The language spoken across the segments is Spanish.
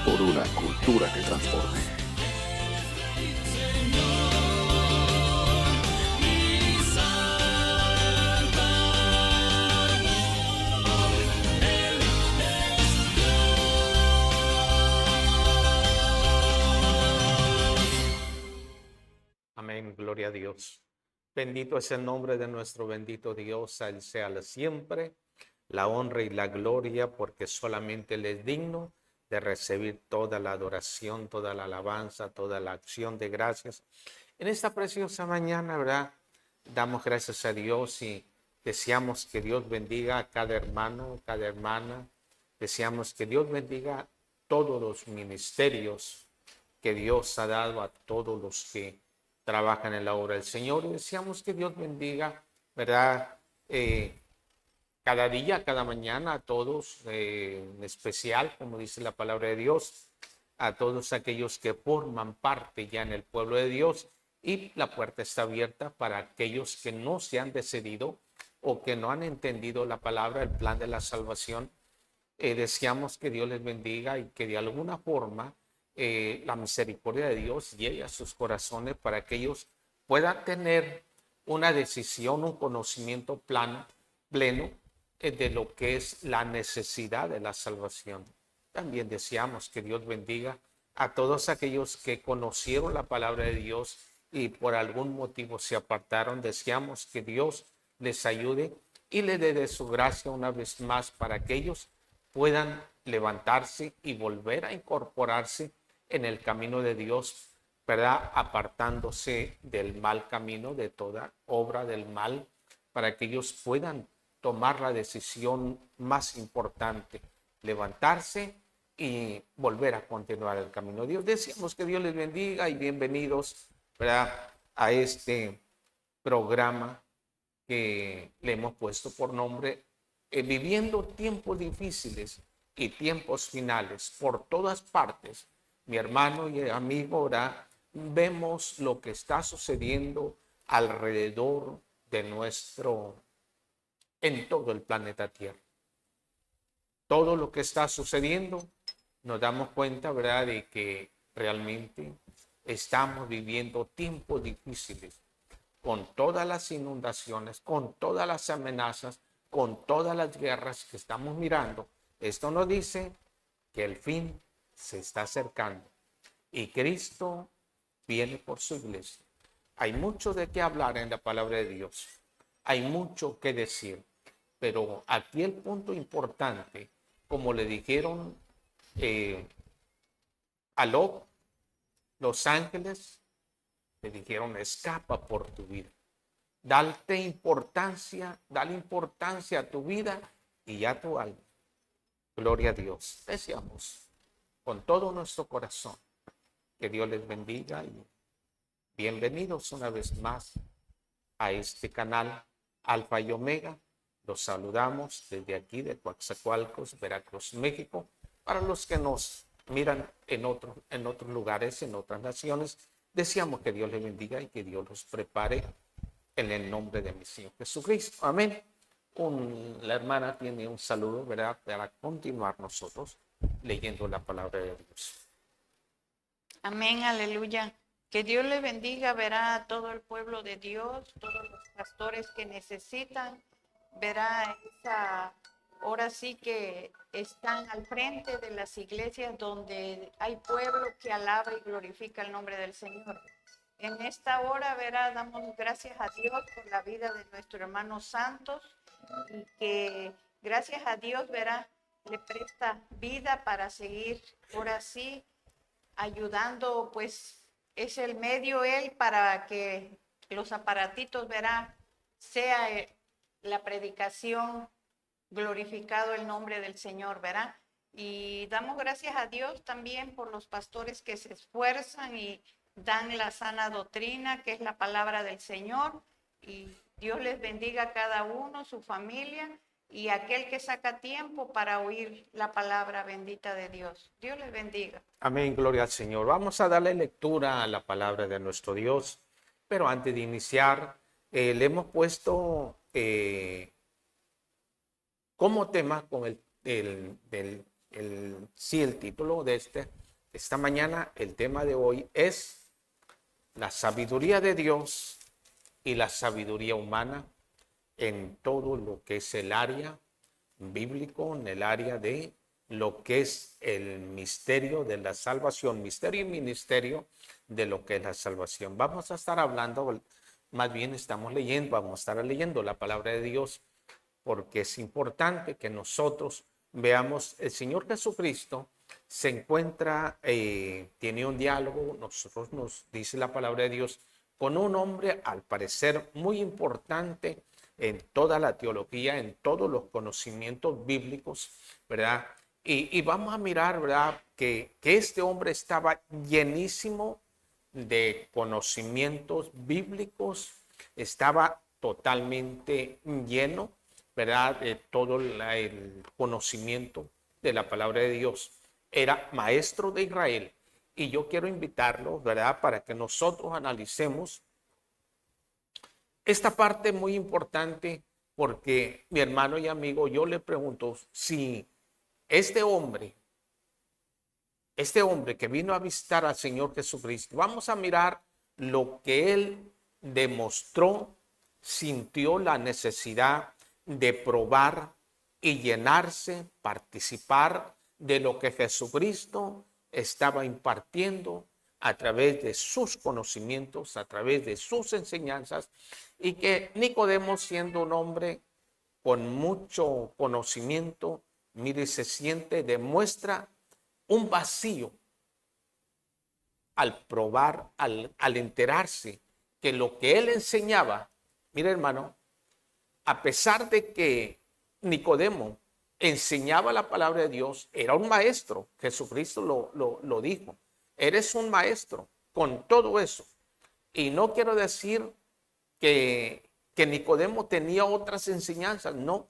por una cultura que transforme. Amén, gloria a Dios. Bendito es el nombre de nuestro bendito Dios, a Él sea siempre la honra y la gloria, porque solamente Él es digno de recibir toda la adoración, toda la alabanza, toda la acción de gracias. En esta preciosa mañana, ¿verdad? Damos gracias a Dios y deseamos que Dios bendiga a cada hermano, cada hermana. Deseamos que Dios bendiga todos los ministerios que Dios ha dado a todos los que trabajan en la obra del Señor. Y deseamos que Dios bendiga, ¿verdad? Cada día, cada mañana, a todos, en especial, como dice la palabra de Dios, a todos aquellos que forman parte ya en el pueblo de Dios. Y la puerta está abierta para aquellos que no se han decidido o que no han entendido la palabra, el plan de la salvación. Deseamos que Dios les bendiga y que de alguna forma la misericordia de Dios llegue a sus corazones para que ellos puedan tener una decisión, un conocimiento pleno de lo que es la necesidad de la salvación. También deseamos que Dios bendiga a todos aquellos que conocieron la palabra de Dios y por algún motivo se apartaron. Deseamos que Dios les ayude y le dé de su gracia una vez más para que ellos puedan levantarse y volver a incorporarse en el camino de Dios, ¿verdad? Apartándose del mal camino, de toda obra del mal, para que ellos puedan tomar la decisión más importante, levantarse y volver a continuar el camino de Dios. Decíamos que Dios les bendiga y bienvenidos, ¿verdad?, a este programa que le hemos puesto por nombre Viviendo tiempos difíciles y tiempos finales. Por todas partes, mi hermano y amigo, ahora vemos lo que está sucediendo alrededor de en todo el planeta Tierra. Todo lo que está sucediendo, nos damos cuenta, ¿verdad?, de que realmente estamos viviendo tiempos difíciles, con todas las inundaciones, con todas las amenazas, con todas las guerras que estamos mirando. Esto nos dice que el fin se está acercando y Cristo viene por su iglesia. Hay mucho de qué hablar en la palabra de Dios. Hay mucho que decir. Pero aquí el punto importante, como le dijeron a Lot, los ángeles le dijeron: escapa por tu vida. Dale importancia a tu vida y a tu alma. Gloria a Dios. Deseamos con todo nuestro corazón que Dios les bendiga y bienvenidos una vez más a este canal Alfa y Omega. Los saludamos desde aquí de Coatzacoalcos, Veracruz, México. Para los que nos miran en otros lugares, en otras naciones, deseamos que Dios les bendiga y que Dios los prepare en el nombre de mi Señor Jesucristo. Amén. La hermana tiene un saludo, ¿verdad?, para continuar nosotros leyendo la palabra de Dios. Amén, aleluya. Que Dios le bendiga, verá a todo el pueblo de Dios, todos los pastores que necesitan, verá ahora sí que están al frente de las iglesias donde hay pueblo que alaba y glorifica el nombre del Señor. En esta hora, verá, damos gracias a Dios por la vida de nuestro hermano Santos y que gracias a Dios, verá, le presta vida para seguir ahora sí ayudando, pues es el medio él para que los aparatitos, verá, sea la predicación glorificado el nombre del Señor, verá. Y damos gracias a Dios también por los pastores que se esfuerzan y dan la sana doctrina, que es la palabra del Señor. Y Dios les bendiga a cada uno, su familia, y aquel que saca tiempo para oír la palabra bendita de Dios. Dios les bendiga. Amén, gloria al Señor. Vamos a darle lectura a la palabra de nuestro Dios, pero antes de iniciar, le hemos puesto como tema con el título de esta mañana, el tema de hoy es la sabiduría de Dios y la sabiduría humana en todo lo que es el área bíblico, en el área de lo que es el misterio de la salvación, misterio y ministerio de lo que es la salvación. Vamos a estar hablando, más bien vamos a estar leyendo la palabra de Dios, porque es importante que nosotros veamos, el Señor Jesucristo se encuentra, tiene un diálogo, nosotros nos dice la palabra de Dios, con un hombre al parecer muy importante en toda la teología, en todos los conocimientos bíblicos, ¿verdad? Y vamos a mirar, ¿verdad? Que este hombre estaba llenísimo de conocimientos bíblicos, estaba totalmente lleno, ¿verdad? De todo el conocimiento de la palabra de Dios. Era maestro de Israel. Y yo quiero invitarlo, ¿verdad? Para que nosotros analicemos esta parte muy importante, porque mi hermano y amigo, yo le pregunto si este hombre que vino a visitar al Señor Jesucristo, vamos a mirar lo que él demostró, sintió la necesidad de probar y llenarse, participar de lo que Jesucristo estaba impartiendo a través de sus conocimientos, a través de sus enseñanzas, y que Nicodemo, siendo un hombre con mucho conocimiento, mire, se siente, demuestra un vacío al probar, al enterarse que lo que él enseñaba, mire hermano, a pesar de que Nicodemo enseñaba la palabra de Dios, era un maestro. Jesucristo lo dijo. Eres un maestro con todo eso. Y no quiero decir que Nicodemo tenía otras enseñanzas. No.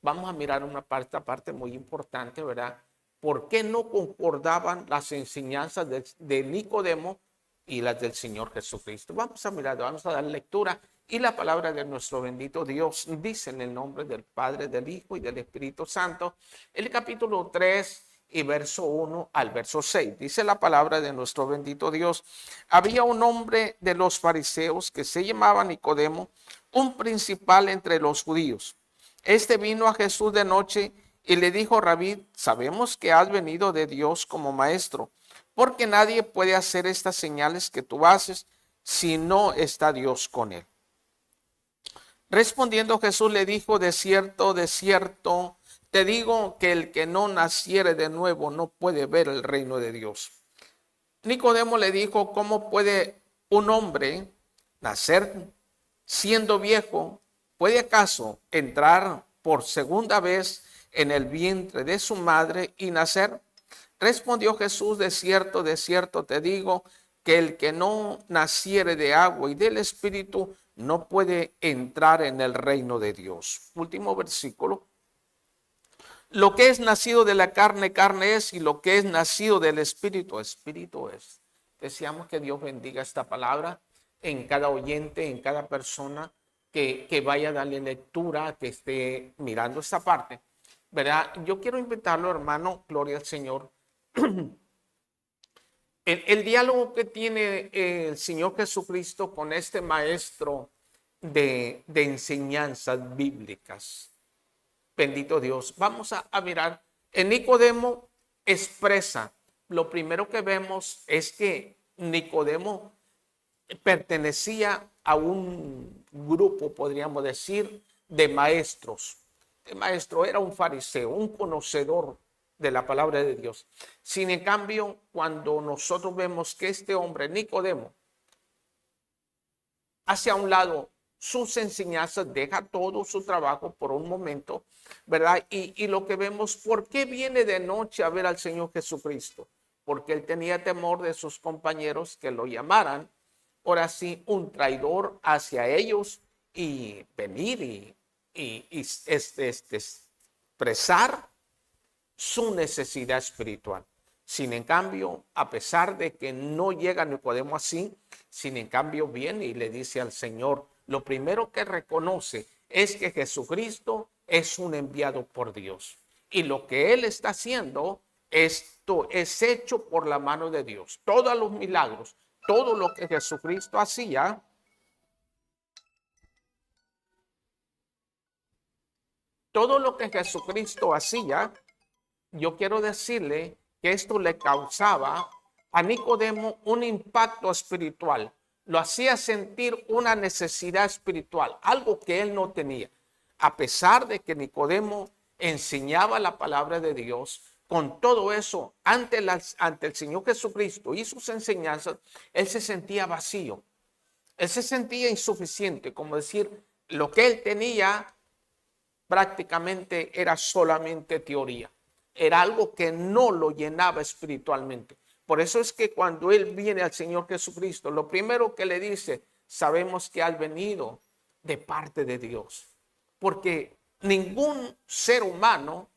Vamos a mirar una parte muy importante, ¿verdad? ¿Por qué no concordaban las enseñanzas de Nicodemo y las del Señor Jesucristo? Vamos a mirar, vamos a dar lectura. Y la palabra de nuestro bendito Dios dice en el nombre del Padre, del Hijo y del Espíritu Santo, el capítulo 3 y verso 1 al verso 6. Dice la palabra de nuestro bendito Dios: había un hombre de los fariseos que se llamaba Nicodemo, un principal entre los judíos. Este vino a Jesús de noche y le dijo: Rabí, sabemos que has venido de Dios como maestro, porque nadie puede hacer estas señales que tú haces si no está Dios con él. Respondiendo Jesús le dijo: de cierto, te digo que el que no naciere de nuevo no puede ver el reino de Dios. Nicodemo le dijo: ¿cómo puede un hombre nacer siendo viejo? ¿Puede acaso entrar por segunda vez en el vientre de su madre y nacer? Respondió Jesús: de cierto, te digo que el que no naciere de agua y del Espíritu no puede entrar en el reino de Dios. Último versículo. Lo que es nacido de la carne, carne es, y lo que es nacido del Espíritu, Espíritu es. Deseamos que Dios bendiga esta palabra en cada oyente, en cada persona que vaya a darle lectura, que esté mirando esta parte, ¿verdad? Yo quiero invitarlo, hermano, gloria al Señor. El diálogo que tiene el Señor Jesucristo con este maestro de enseñanzas bíblicas. Bendito Dios. Vamos a mirar. En Nicodemo expresa, lo primero que vemos es que Nicodemo pertenecía a un grupo, podríamos decir, de maestros. El maestro era un fariseo, un conocedor de la palabra de Dios. Sin en cambio, cuando nosotros vemos que este hombre, Nicodemo, hace a un lado sus enseñanzas, deja todo su trabajo por un momento, ¿verdad? Y lo que vemos, ¿por qué viene de noche a ver al Señor Jesucristo? Porque él tenía temor de sus compañeros que lo llamaran, ahora sí, un traidor hacia ellos, y venir y expresar su necesidad espiritual. Sin en cambio, a pesar de que no llega Nicodemo así, sin en cambio viene y le dice al Señor, lo primero que reconoce es que Jesucristo es un enviado por Dios. Y lo que él está haciendo, esto es hecho por la mano de Dios. Todos los milagros, todo lo que Jesucristo hacía, todo lo que Jesucristo hacía, yo quiero decirle que esto le causaba a Nicodemo un impacto espiritual. Lo hacía sentir una necesidad espiritual, algo que él no tenía. A pesar de que Nicodemo enseñaba la palabra de Dios, con todo eso, ante el Señor Jesucristo y sus enseñanzas, él se sentía vacío. Él se sentía insuficiente, como decir, lo que él tenía prácticamente era solamente teoría. Era algo que no lo llenaba espiritualmente. Por eso es que cuando él viene al Señor Jesucristo, lo primero que le dice, sabemos que ha venido de parte de Dios. Porque ningún ser humano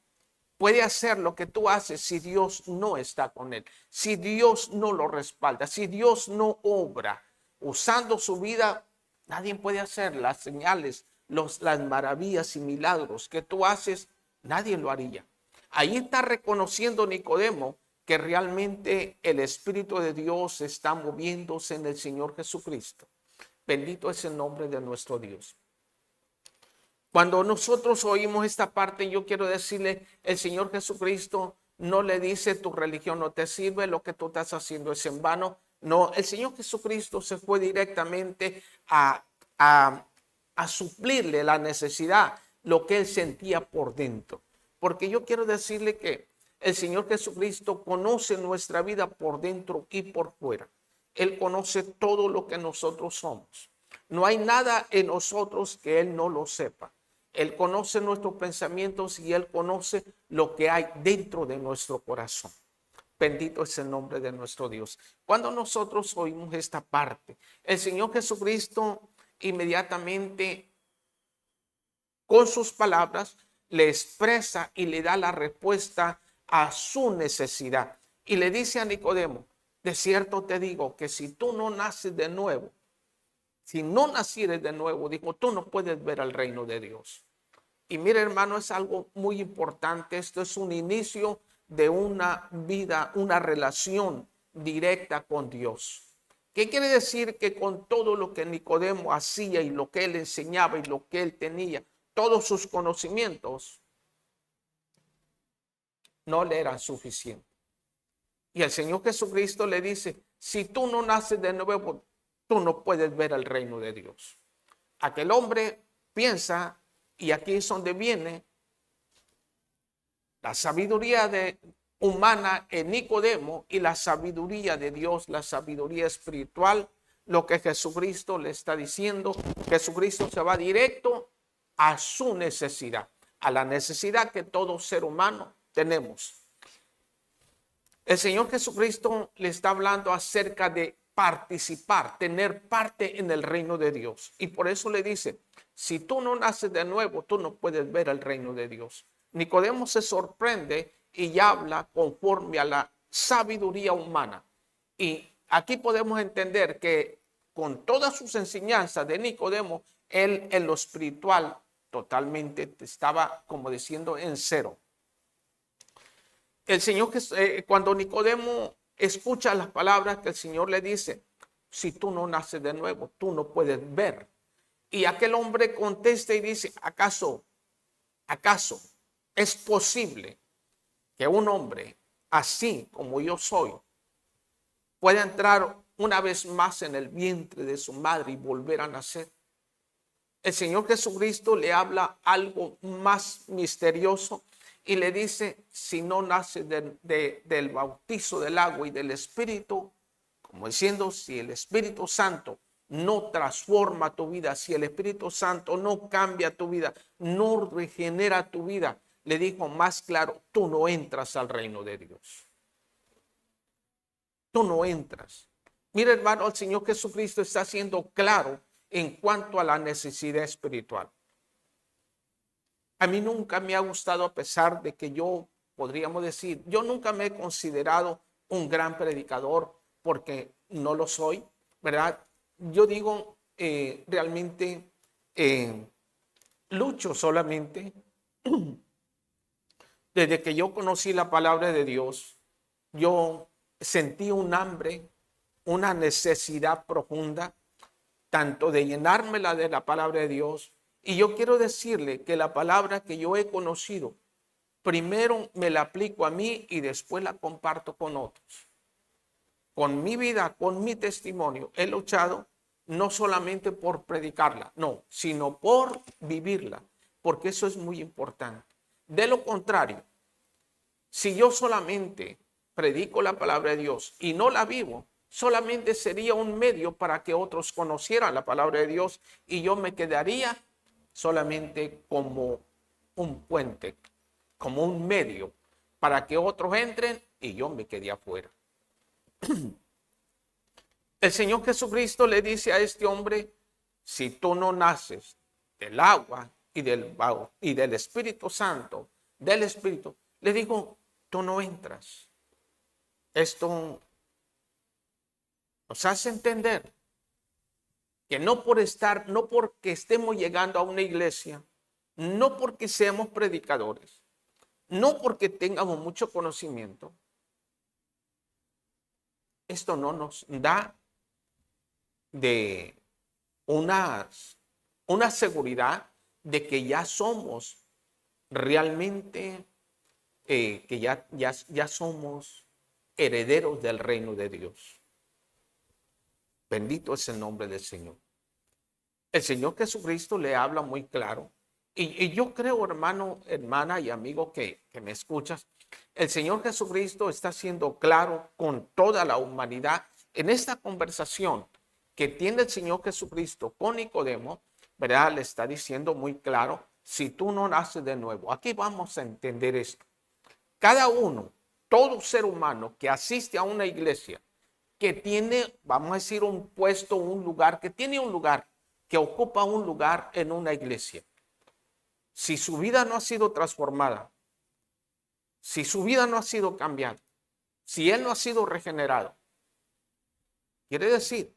puede hacer lo que tú haces si Dios no está con él, si Dios no lo respalda, si Dios no obra usando su vida. Nadie puede hacer las señales, las maravillas y milagros que tú haces, nadie lo haría. Ahí está reconociendo Nicodemo que realmente el Espíritu de Dios está moviéndose en el Señor Jesucristo. Bendito es el nombre de nuestro Dios. Cuando nosotros oímos esta parte, yo quiero decirle, el Señor Jesucristo no le dice tu religión no te sirve, lo que tú estás haciendo es en vano. No, el Señor Jesucristo se fue directamente a suplirle la necesidad, lo que él sentía por dentro. Porque yo quiero decirle que el Señor Jesucristo conoce nuestra vida por dentro y por fuera. Él conoce todo lo que nosotros somos. No hay nada en nosotros que Él no lo sepa. Él conoce nuestros pensamientos y Él conoce lo que hay dentro de nuestro corazón. Bendito es el nombre de nuestro Dios. Cuando nosotros oímos esta parte, el Señor Jesucristo inmediatamente con sus palabras le expresa y le da la respuesta a su necesidad. Y le dice a Nicodemo, de cierto te digo que si tú no naces de nuevo, si no nacieres de nuevo, dijo, tú no puedes ver el reino de Dios. Y mire, hermano, es algo muy importante. Esto es un inicio de una vida, una relación directa con Dios. ¿Qué quiere decir? Que con todo lo que Nicodemo hacía y lo que él enseñaba y lo que él tenía, todos sus conocimientos no le eran suficientes. Y el Señor Jesucristo le dice, si tú no naces de nuevo, tú no puedes ver el reino de Dios. Aquel hombre piensa, y aquí es donde viene la sabiduría humana en Nicodemo y la sabiduría de Dios, la sabiduría espiritual, lo que Jesucristo le está diciendo. Jesucristo se va directo a su necesidad, a la necesidad que todo ser humano tenemos. El Señor Jesucristo le está hablando acerca de participar, tener parte en el reino de Dios. Y por eso le dice, si tú no naces de nuevo, tú no puedes ver el reino de Dios. Nicodemo se sorprende y habla conforme a la sabiduría humana. Y aquí podemos entender que con todas sus enseñanzas de Nicodemo, él en lo espiritual totalmente estaba, como diciendo, en cero. El Señor, cuando Nicodemo escucha las palabras que el Señor le dice, si tú no naces de nuevo, tú no puedes ver. Y aquel hombre contesta y dice, ¿acaso es posible que un hombre así como yo soy pueda entrar una vez más en el vientre de su madre y volver a nacer? El Señor Jesucristo le habla algo más misterioso y le dice, si no nace del bautizo del agua y del Espíritu, como diciendo, si el Espíritu Santo no transforma tu vida, si el Espíritu Santo no cambia tu vida, no regenera tu vida, le dijo más claro, tú no entras al reino de Dios. Tú no entras. Mira, hermano, el Señor Jesucristo está siendo claro en cuanto a la necesidad espiritual. A mí nunca me ha gustado, a pesar de que yo, podríamos decir, yo nunca me he considerado un gran predicador porque no lo soy, ¿verdad? Yo digo, realmente lucho solamente Desde que yo conocí la palabra de Dios, yo sentí un hambre, una necesidad profunda, tanto de llenármela de la palabra de Dios. Y yo quiero decirle que la palabra que yo he conocido, primero me la aplico a mí y después la comparto con otros. Con mi vida, con mi testimonio, he luchado no solamente por predicarla, no, sino por vivirla, porque eso es muy importante. De lo contrario, si yo solamente predico la palabra de Dios y no la vivo, solamente sería un medio para que otros conocieran la palabra de Dios y yo me quedaría solamente como un puente, como un medio para que otros entren y yo me quedé afuera. El Señor Jesucristo le dice a este hombre, si tú no naces del agua y del Espíritu Santo, del Espíritu, le digo, tú no entras. Esto nos hace entender que no porque estemos llegando a una iglesia, no porque seamos predicadores, no porque tengamos mucho conocimiento, esto no nos da de una seguridad de que ya somos realmente, que ya somos herederos del reino de Dios. Bendito es el nombre del Señor. El Señor Jesucristo le habla muy claro. Y yo creo, hermano, hermana y amigo que me escuchas, el Señor Jesucristo está siendo claro con toda la humanidad en esta conversación que tiene el Señor Jesucristo con Nicodemo, ¿verdad? Le está diciendo muy claro, si tú no naces de nuevo. Aquí vamos a entender esto. Cada uno, todo ser humano que asiste a una iglesia, que tiene, vamos a decir, un puesto, un lugar, que ocupa un lugar en una iglesia. Si su vida no ha sido transformada, si su vida no ha sido cambiada, si él no ha sido regenerado, quiere decir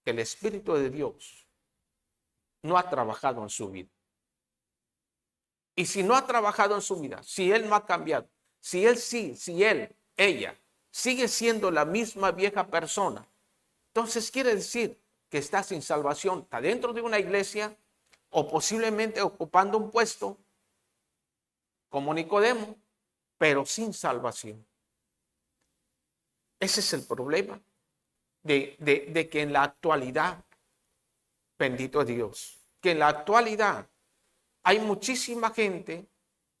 que el Espíritu de Dios no ha trabajado en su vida. Y si no ha trabajado en su vida, si él no ha cambiado, si ella sigue siendo la misma vieja persona, entonces quiere decir que está sin salvación, está dentro de una iglesia o posiblemente ocupando un puesto como Nicodemo, pero sin salvación. Ese es el problema de que en la actualidad, bendito Dios, que en la actualidad hay muchísima gente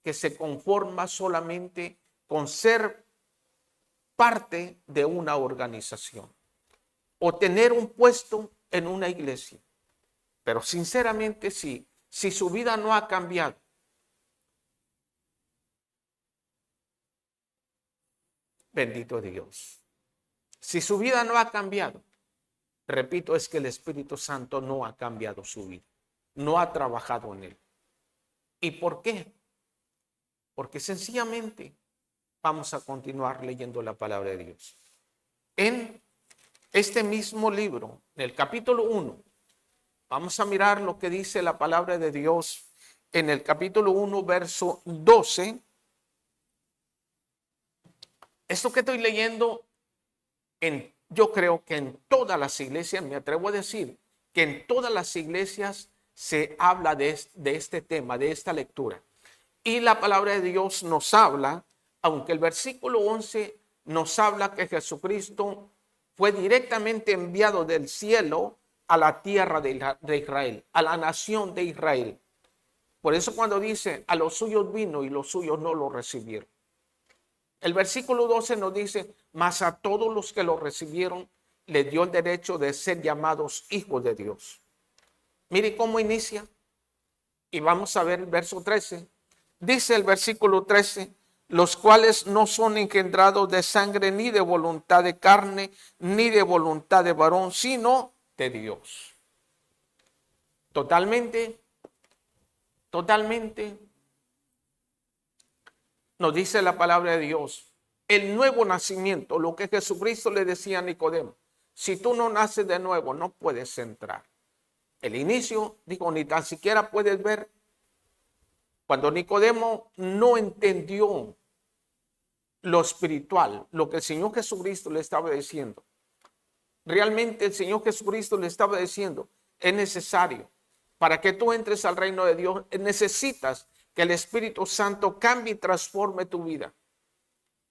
que se conforma solamente con ser parte de una organización o tener un puesto en una iglesia. Pero sinceramente, si su vida no ha cambiado, bendito Dios, si su vida no ha cambiado, repito, es que el Espíritu Santo no ha cambiado su vida, no ha trabajado en él. ¿Y por qué? Porque sencillamente vamos a continuar leyendo la palabra de Dios. En este mismo libro, en el capítulo 1, vamos a mirar lo que dice la palabra de Dios en el capítulo 1, verso 12. Esto que estoy leyendo, yo creo que en todas las iglesias, me atrevo a decir que en todas las iglesias se habla de este tema, de esta lectura. Y la palabra de Dios nos habla, aunque el versículo 11 nos habla que Jesucristo fue directamente enviado del cielo a la tierra de Israel, a la nación de Israel. Por eso cuando dice, a los suyos vino y los suyos no lo recibieron. El versículo 12 nos dice, mas a todos los que lo recibieron, les dio el derecho de ser llamados hijos de Dios. Mire cómo inicia. Y vamos a ver el verso 13. Dice el versículo 13, los cuales no son engendrados de sangre, ni de voluntad de carne, ni de voluntad de varón, sino de Dios. Totalmente, nos dice la palabra de Dios, el nuevo nacimiento, lo que Jesucristo le decía a Nicodemo, si tú no naces de nuevo, no puedes entrar. El inicio, digo, ni tan siquiera puedes ver Cuando Nicodemo no entendió lo espiritual, lo que el Señor Jesucristo le estaba diciendo, realmente el Señor Jesucristo le estaba diciendo, es necesario, para que tú entres al reino de Dios, necesitas que el Espíritu Santo cambie y transforme tu vida.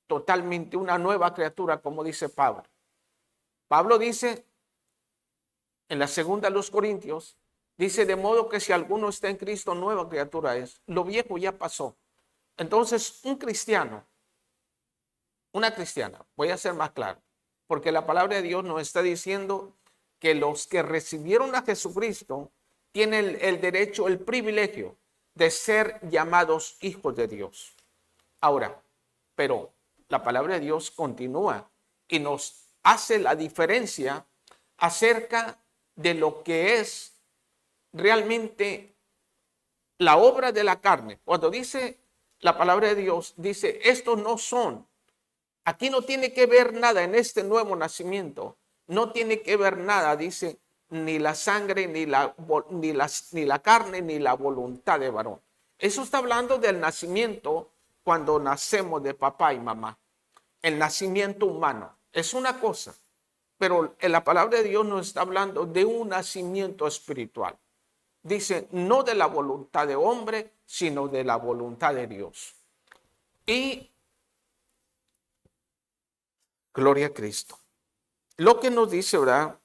Totalmente una nueva criatura, como dice Pablo. Pablo dice en la segunda de los Corintios, dice, de modo que si alguno está en Cristo, nueva criatura es. Lo viejo ya pasó. Entonces, un cristiano, una cristiana, voy a ser más claro, porque la palabra de Dios nos está diciendo que los que recibieron a Jesucristo tienen el derecho, el privilegio de ser llamados hijos de Dios. Ahora, pero la palabra de Dios continúa y nos hace la diferencia acerca de lo que es realmente la obra de la carne. Cuando dice la palabra de Dios, dice, estos no son, aquí no tiene que ver nada en este nuevo nacimiento, no tiene que ver nada, dice, ni la sangre, ni la carne, ni la voluntad de varón. Eso está hablando del nacimiento cuando nacemos de papá y mamá. El nacimiento humano es una cosa, pero en la palabra de Dios nos está hablando de un nacimiento espiritual. Dice, no de la voluntad de hombre, sino de la voluntad de Dios. Y gloria a Cristo. Lo que nos dice, ¿verdad?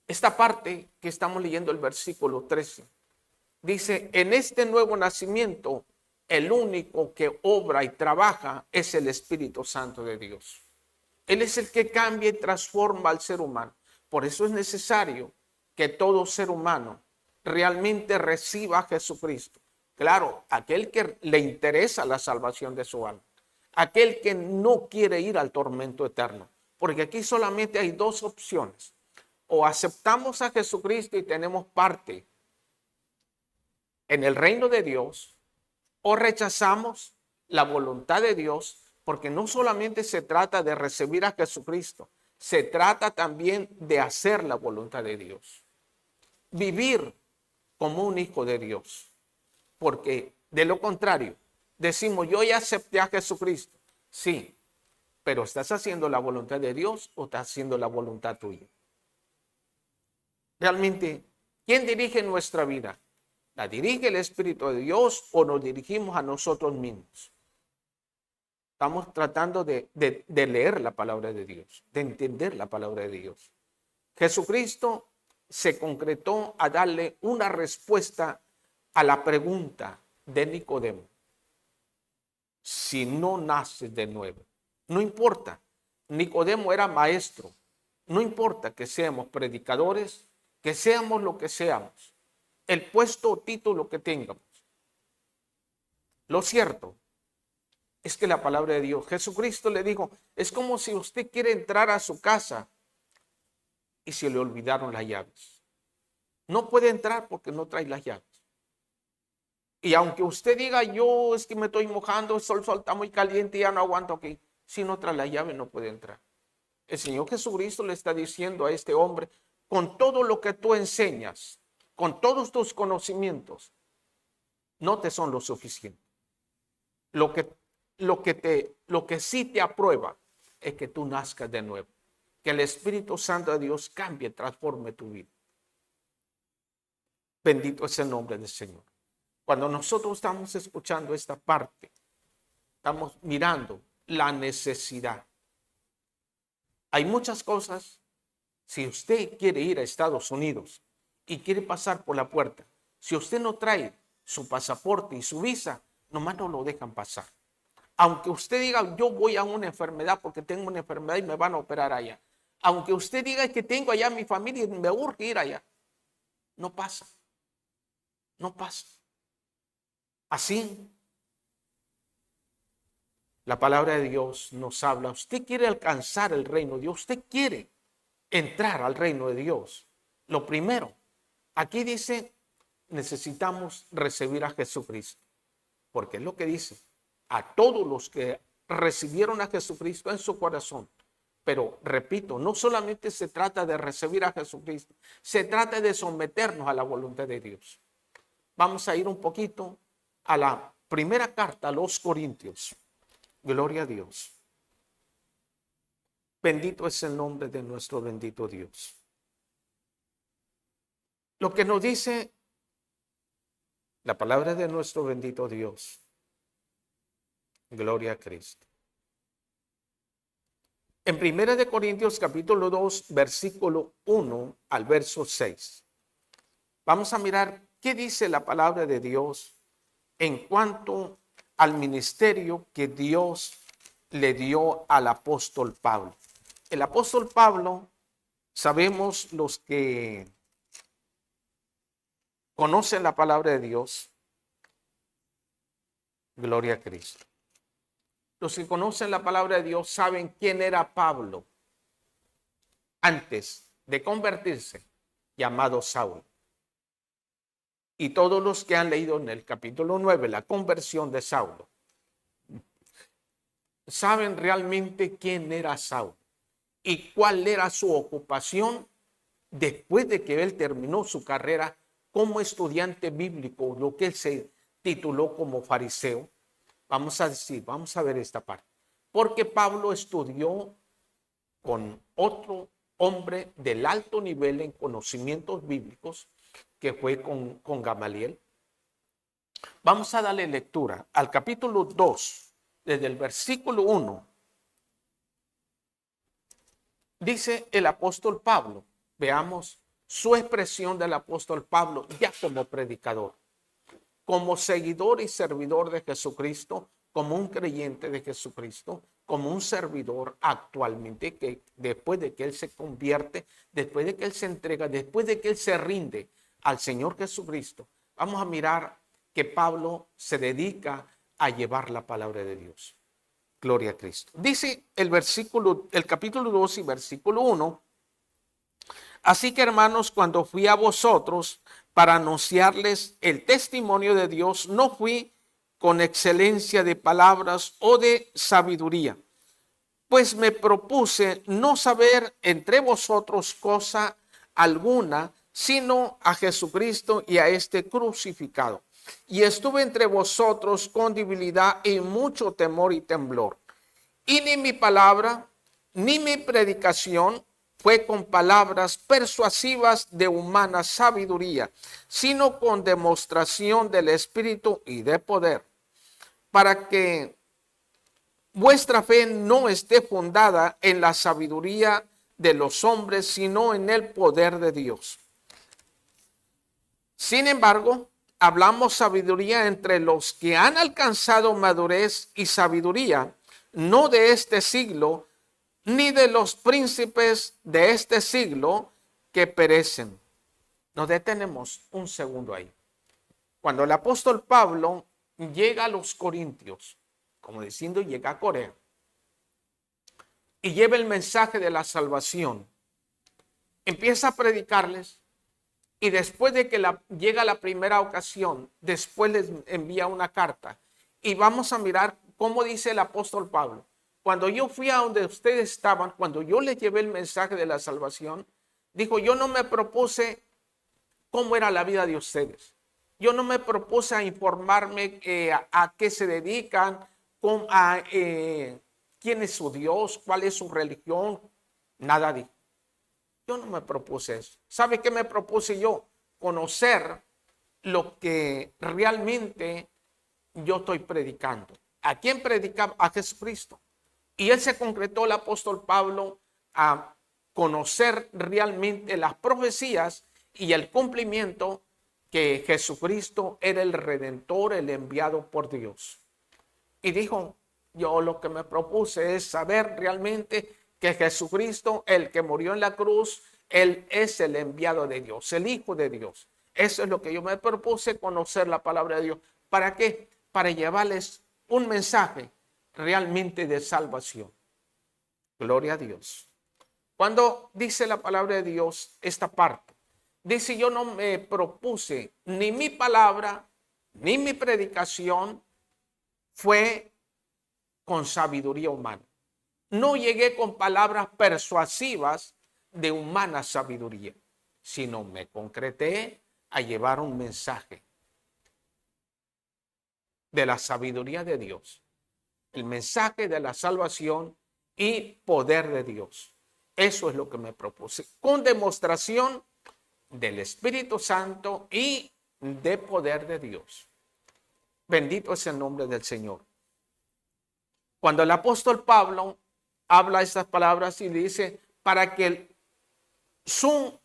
Esta parte que estamos leyendo, el versículo 13, dice, en este nuevo nacimiento, el único que obra y trabaja es el Espíritu Santo de Dios. Él es el que cambia y transforma al ser humano. Por eso es necesario que todo ser humano realmente reciba a Jesucristo. Claro, aquel que le interesa la salvación de su alma. Aquel que no quiere ir al tormento eterno. Porque aquí solamente hay dos opciones. O aceptamos a Jesucristo y tenemos parte en el reino de Dios, o rechazamos la voluntad de Dios, porque no solamente se trata de recibir a Jesucristo, se trata también de hacer la voluntad de Dios. Vivir como un hijo de Dios. Porque de lo contrario, decimos, yo ya acepté a Jesucristo. Sí, pero ¿estás haciendo la voluntad de Dios o estás haciendo la voluntad tuya? Realmente, ¿quién dirige nuestra vida? ¿La dirige el Espíritu de Dios o nos dirigimos a nosotros mismos? Estamos tratando de leer la palabra de Dios, de entender la palabra de Dios. Jesucristo se concretó a darle una respuesta a la pregunta de Nicodemo. Si no naces de nuevo, no importa. Nicodemo era maestro. No importa que seamos predicadores, que seamos lo que seamos, el puesto o título que tengamos. Lo cierto es que la palabra de Dios, Jesucristo le dijo, es como si usted quiere entrar a su casa y se le olvidaron las llaves. No puede entrar porque no trae las llaves. Y aunque usted diga, yo es que me estoy mojando, el sol está muy caliente y ya no aguanto aquí. Si no trae las llaves no puede entrar. El Señor Jesucristo le está diciendo a este hombre, con todo lo que tú enseñas, con todos tus conocimientos, no te son lo suficiente. Lo que sí te aprueba es que tú nazcas de nuevo. Que el Espíritu Santo de Dios cambie, transforme tu vida. Bendito es el nombre del Señor. Cuando nosotros estamos escuchando esta parte, estamos mirando la necesidad. Hay muchas cosas. Si usted quiere ir a Estados Unidos y quiere pasar por la puerta, si usted no trae su pasaporte y su visa, nomás no lo dejan pasar. Aunque usted diga, yo voy a una enfermedad porque tengo una enfermedad y me van a operar allá. Aunque usted diga que tengo allá mi familia y me urge ir allá. No pasa. No pasa. Así, la palabra de Dios nos habla. Usted quiere alcanzar el reino de Dios. Usted quiere entrar al reino de Dios. Lo primero, aquí dice, necesitamos recibir a Jesucristo. Porque es lo que dice. A todos los que recibieron a Jesucristo en su corazón. Pero repito, no solamente se trata de recibir a Jesucristo, se trata de someternos a la voluntad de Dios. Vamos a ir un poquito a la primera carta a los Corintios. Gloria a Dios. Bendito es el nombre de nuestro bendito Dios. Lo que nos dice la palabra de nuestro bendito Dios. Gloria a Cristo. En 1 Corintios capítulo 2, versículo 1 al verso 6. Vamos a mirar qué dice la palabra de Dios en cuanto al ministerio que Dios le dio al apóstol Pablo. El apóstol Pablo, sabemos los que conocen la palabra de Dios, gloria a Cristo. Los que conocen la palabra de Dios saben quién era Pablo antes de convertirse, llamado Saulo. Y todos los que han leído en el capítulo 9 la conversión de Saulo, saben realmente quién era Saulo y cuál era su ocupación después de que él terminó su carrera como estudiante bíblico, lo que él se tituló como fariseo. Vamos a ver esta parte. Porque Pablo estudió con otro hombre del alto nivel en conocimientos bíblicos, que fue con Gamaliel. Vamos a darle lectura al capítulo 2, desde el versículo 1. Dice el apóstol Pablo, veamos su expresión del apóstol Pablo ya como predicador, como seguidor y servidor de Jesucristo, como un creyente de Jesucristo, como un servidor actualmente, que después de que él se convierte, después de que él se entrega, después de que él se rinde al Señor Jesucristo, vamos a mirar que Pablo se dedica a llevar la palabra de Dios. Gloria a Cristo. Dice el capítulo 2 y versículo 1. Así que, hermanos, cuando fui a vosotros para anunciarles el testimonio de Dios, no fui con excelencia de palabras o de sabiduría, pues me propuse no saber entre vosotros cosa alguna, sino a Jesucristo y a este crucificado. Y estuve entre vosotros con debilidad y mucho temor y temblor. Y ni mi palabra, ni mi predicación fue con palabras persuasivas de humana sabiduría, sino con demostración del Espíritu y de poder, para que vuestra fe no esté fundada en la sabiduría de los hombres, sino en el poder de Dios. Sin embargo, hablamos sabiduría entre los que han alcanzado madurez y sabiduría, no de este siglo, ni de los príncipes de este siglo que perecen. Nos detenemos un segundo ahí. Cuando el apóstol Pablo llega a los Corintios, como diciendo, llega a Corea, y lleva el mensaje de la salvación, empieza a predicarles, y después de que llega la primera ocasión, después les envía una carta, y vamos a mirar cómo dice el apóstol Pablo. Cuando yo fui a donde ustedes estaban, cuando yo les llevé el mensaje de la salvación, dijo, yo no me propuse cómo era la vida de ustedes. Yo no me propuse a informarme a qué se dedican, quién es su Dios, cuál es su religión. Nada dijo. Yo no me propuse eso. ¿Sabe qué me propuse yo? Conocer lo que realmente yo estoy predicando. ¿A quién predicaba? A Jesucristo. Y él se concretó, el apóstol Pablo, a conocer realmente las profecías y el cumplimiento que Jesucristo era el Redentor, el enviado por Dios. Y dijo, yo lo que me propuse es saber realmente que Jesucristo, el que murió en la cruz, él es el enviado de Dios, el Hijo de Dios. Eso es lo que yo me propuse, conocer la palabra de Dios. ¿Para qué? Para llevarles un mensaje realmente de salvación. Gloria a Dios. Cuando dice la palabra de Dios esta parte, dice, yo no me propuse, ni mi palabra, ni mi predicación fue con sabiduría humana. No llegué con palabras persuasivas de humana sabiduría, sino me concreté a llevar un mensaje de la sabiduría de Dios, el mensaje de la salvación y poder de Dios. Eso es lo que me propuse, con demostración del Espíritu Santo y de poder de Dios. Bendito es el nombre del Señor. Cuando el apóstol Pablo habla estas palabras y dice, para que su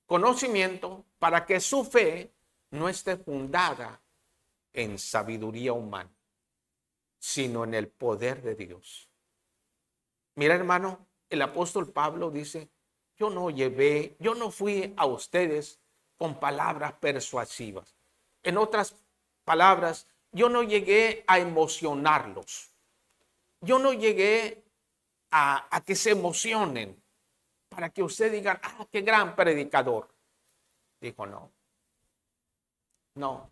conocimiento, para que su fe no esté fundada en sabiduría humana, sino en el poder de Dios. Mira, hermano, el apóstol Pablo dice, yo no fui a ustedes con palabras persuasivas. En otras palabras, yo no llegué a emocionarlos. Yo no llegué a que se emocionen para que ustedes digan, ah, qué gran predicador. Dijo, no. No.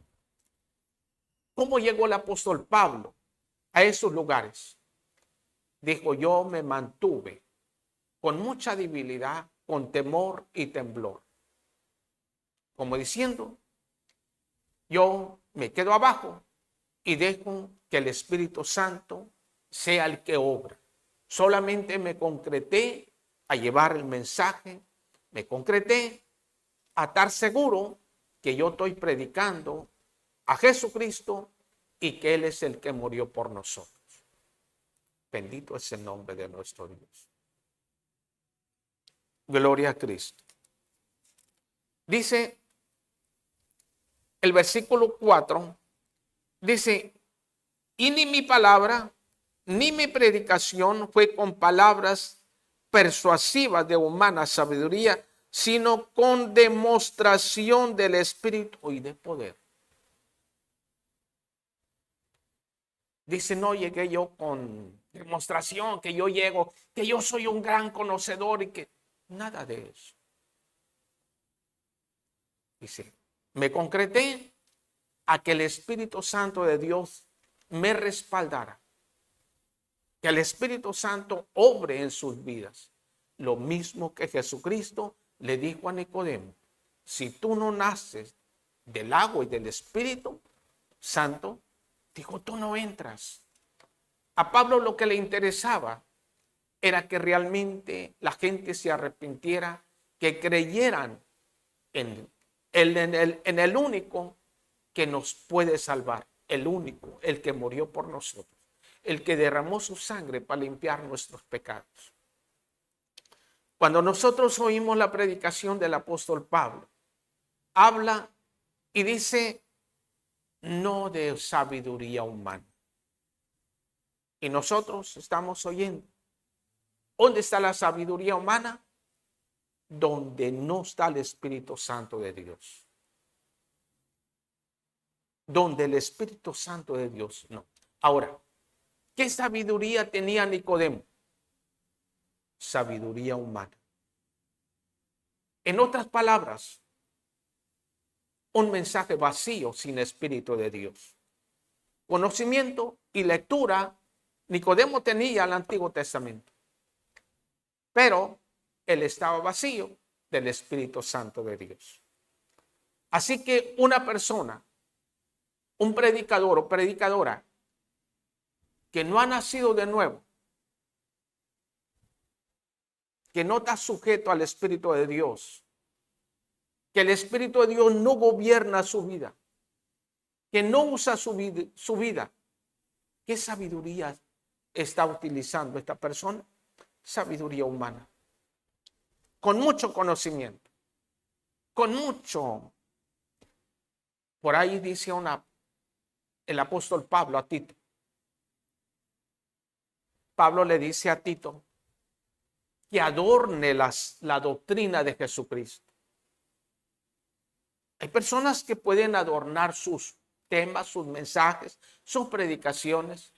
¿Cómo llegó el apóstol Pablo a esos lugares? Dijo, yo me mantuve con mucha debilidad, con temor y temblor. Como diciendo, yo me quedo abajo y dejo que el Espíritu Santo sea el que obra. Solamente me concreté a llevar el mensaje, me concreté a estar seguro que yo estoy predicando a Jesucristo y que Él es el que murió por nosotros. Bendito es el nombre de nuestro Dios. Gloria a Cristo. Dice el versículo 4, dice, y ni mi palabra, ni mi predicación fue con palabras persuasivas de humana sabiduría, sino con demostración del Espíritu y de poder. Dice, no llegué yo con demostración, que yo llego, que yo soy un gran conocedor y que nada de eso. Dice, me concreté a que el Espíritu Santo de Dios me respaldara, que el Espíritu Santo obre en sus vidas. Lo mismo que Jesucristo le dijo a Nicodemo, si tú no naces del agua y del Espíritu Santo, dijo, tú no entras. A Pablo lo que le interesaba era que realmente la gente se arrepintiera, que creyeran en el único que nos puede salvar, el único, el que murió por nosotros, el que derramó su sangre para limpiar nuestros pecados. Cuando nosotros oímos la predicación del apóstol Pablo, habla y dice, no de sabiduría humana. Y nosotros estamos oyendo. ¿Dónde está la sabiduría humana? Donde no está el Espíritu Santo de Dios. Donde el Espíritu Santo de Dios no. Ahora, ¿qué sabiduría tenía Nicodemo? Sabiduría humana. En otras palabras, un mensaje vacío sin Espíritu de Dios. Conocimiento y lectura, Nicodemo tenía el Antiguo Testamento, pero él estaba vacío del Espíritu Santo de Dios. Así que una persona, un predicador o predicadora que no ha nacido de nuevo, que no está sujeto al Espíritu de Dios, que el Espíritu de Dios no gobierna su vida, que no usa su vida, ¿qué sabiduría está utilizando esta persona? Sabiduría humana. Con mucho conocimiento, con mucho. Por ahí dice el apóstol Pablo a Tito. Pablo le dice a Tito que adorne la doctrina de Jesucristo. Hay personas que pueden adornar sus temas, sus mensajes, sus predicaciones,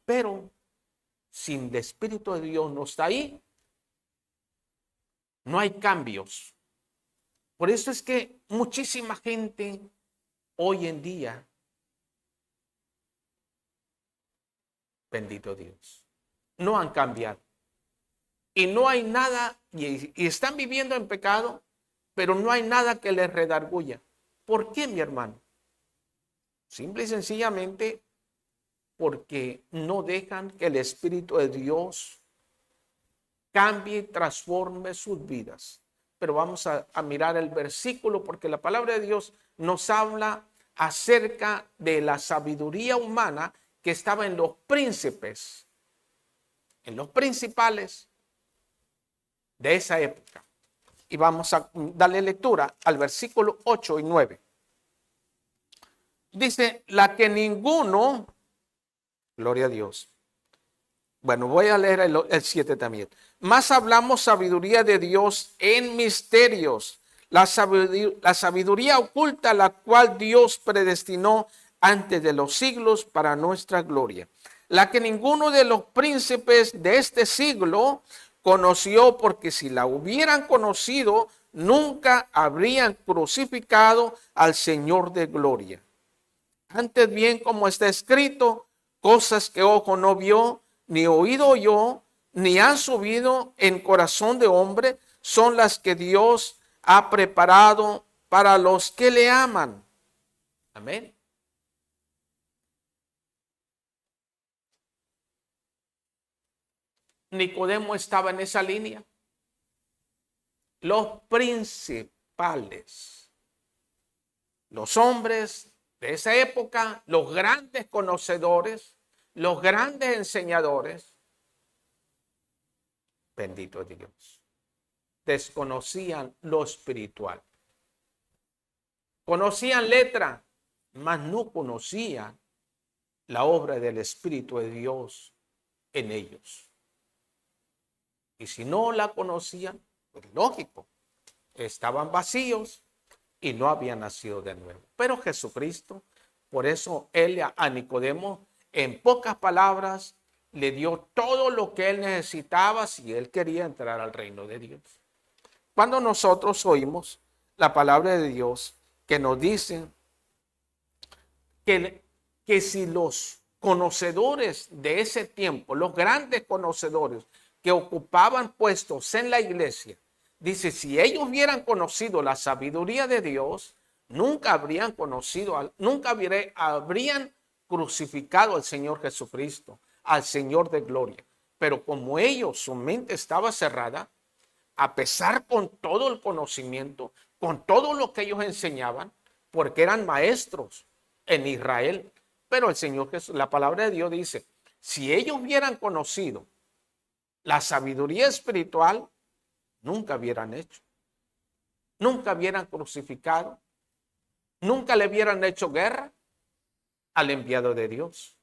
pero sin el Espíritu de Dios no está ahí, no hay cambios. Por eso es que muchísima gente hoy en día, bendito Dios, no han cambiado. Y no hay nada, y están viviendo en pecado, pero no hay nada que les redarguya. ¿Por qué, mi hermano? Simple y sencillamente porque no dejan que el Espíritu de Dios cambie y transforme sus vidas. Pero vamos a mirar el versículo porque la palabra de Dios nos habla acerca de la sabiduría humana que estaba en los príncipes, en los principales de esa época. Y vamos a darle lectura al versículo 8 y 9. Dice, la que ninguno, gloria a Dios. Bueno, voy a leer el 7 también. Más hablamos sabiduría de Dios en misterios, la sabiduría oculta, la cual Dios predestinó antes de los siglos para nuestra gloria. La que ninguno de los príncipes de este siglo conoció, porque si la hubieran conocido, nunca habrían crucificado al Señor de gloria. Antes bien, como está escrito, cosas que ojo no vio, ni oído oyó, ni han subido en corazón de hombre, son las que Dios ha preparado para los que le aman. Amén. Nicodemo estaba en esa línea. Los principales, los hombres de esa época, los grandes conocedores, los grandes enseñadores, bendito Dios, desconocían lo espiritual. Conocían letra, mas no conocían la obra del Espíritu de Dios en ellos. Y si no la conocían, pues lógico, estaban vacíos y no habían nacido de nuevo. Pero Jesucristo, por eso él a Nicodemo, en pocas palabras, le dio todo lo que él necesitaba si él quería entrar al reino de Dios. Cuando nosotros oímos la palabra de Dios que nos dice que si los conocedores de ese tiempo, los grandes conocedores que ocupaban puestos en la iglesia, dice, si ellos hubieran conocido la sabiduría de Dios, nunca habrían crucificado al Señor Jesucristo, al Señor de gloria. Pero como ellos, su mente estaba cerrada, a pesar con todo el conocimiento, con todo lo que ellos enseñaban, porque eran maestros en Israel. Pero el Señor Jesús, la palabra de Dios dice, si ellos hubieran conocido la sabiduría espiritual, nunca hubieran hecho, nunca hubieran crucificado, nunca le hubieran hecho guerra al enviado de Dios.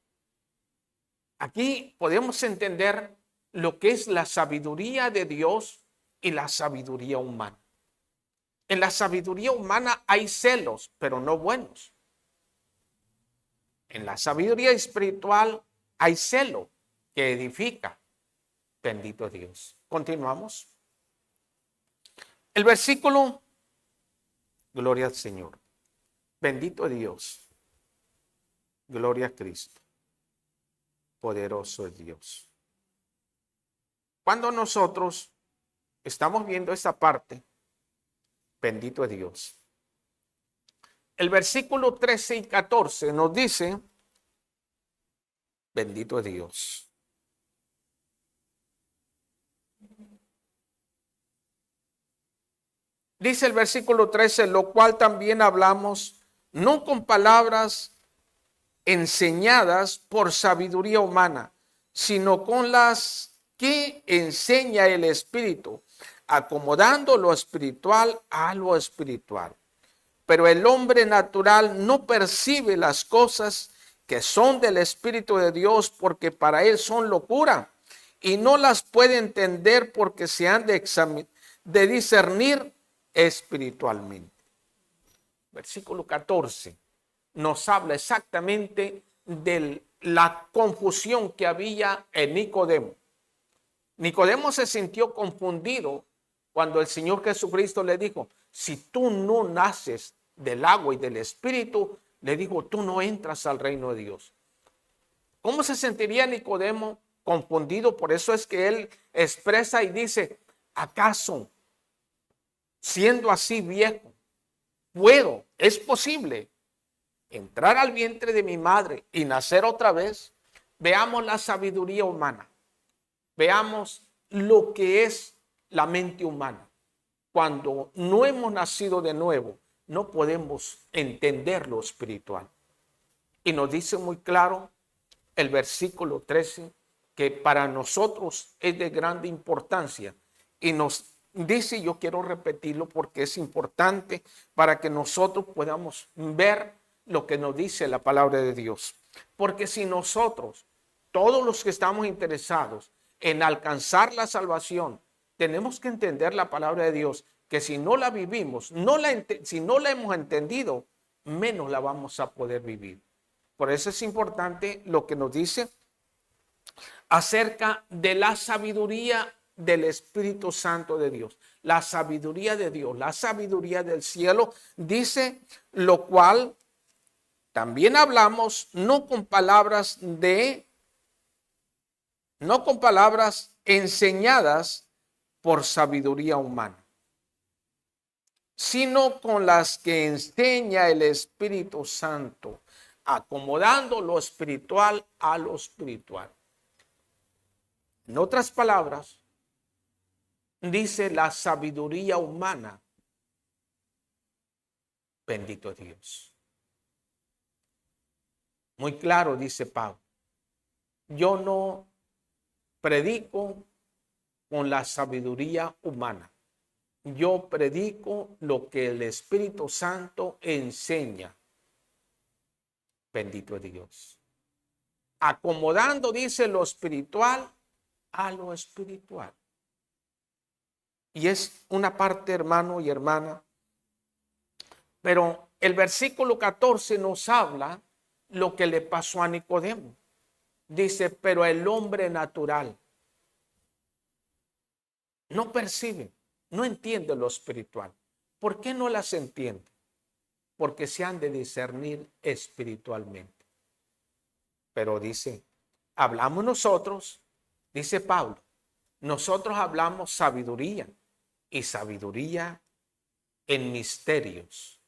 Aquí podemos entender lo que es la sabiduría de Dios y la sabiduría humana. En la sabiduría humana hay celos, pero no buenos. En la sabiduría espiritual hay celo que edifica. Bendito Dios. Continuamos. El versículo, gloria al Señor. Bendito Dios. Gloria a Cristo. Poderoso es Dios. Cuando nosotros estamos viendo esta parte, bendito es Dios. El versículo 13 y 14 nos dice, bendito es Dios. Dice el versículo 13, lo cual también hablamos, no con palabras enseñadas por sabiduría humana, sino con las que enseña el Espíritu, acomodando lo espiritual a lo espiritual. Pero el hombre natural no percibe las cosas que son del Espíritu de Dios, porque para él son locura, y no las puede entender porque se han de discernir espiritualmente. Versículo 14 nos habla exactamente de la confusión que había en Nicodemo. Nicodemo se sintió confundido cuando el Señor Jesucristo le dijo, si tú no naces del agua y del Espíritu, le dijo, tú no entras al reino de Dios. ¿Cómo se sentiría Nicodemo? Confundido. Por eso es que él expresa y dice, ¿acaso siendo así viejo, es posible entrar al vientre de mi madre y nacer otra vez, veamos la sabiduría humana. Veamos lo que es la mente humana. Cuando no hemos nacido de nuevo, no podemos entender lo espiritual. Y nos dice muy claro el versículo 13, que para nosotros es de grande importancia. Y nos dice, yo quiero repetirlo porque es importante para que nosotros podamos ver lo que nos dice la palabra de Dios. Porque si nosotros, todos los que estamos interesados en alcanzar la salvación, tenemos que entender la palabra de Dios, que si no la vivimos, si no la hemos entendido, menos la vamos a poder vivir. Por eso es importante lo que nos dice acerca de la sabiduría del Espíritu Santo de Dios. La sabiduría de Dios, la sabiduría del cielo, dice, lo cual también hablamos no con palabras enseñadas por sabiduría humana, sino con las que enseña el Espíritu Santo, acomodando lo espiritual a lo espiritual. En otras palabras, dice la sabiduría humana. Bendito Dios. Muy claro, dice Pablo. Yo no predico con la sabiduría humana. Yo predico lo que el Espíritu Santo enseña. Bendito Dios. Acomodando, dice, lo espiritual a lo espiritual. Y es una parte, hermano y hermana. Pero el versículo 14 nos habla lo que le pasó a Nicodemo. Dice, pero el hombre natural no percibe, no entiende lo espiritual. ¿Por qué no las entiende? Porque se han de discernir espiritualmente. Pero dice, hablamos nosotros, dice Pablo, nosotros hablamos sabiduría y sabiduría en misterios,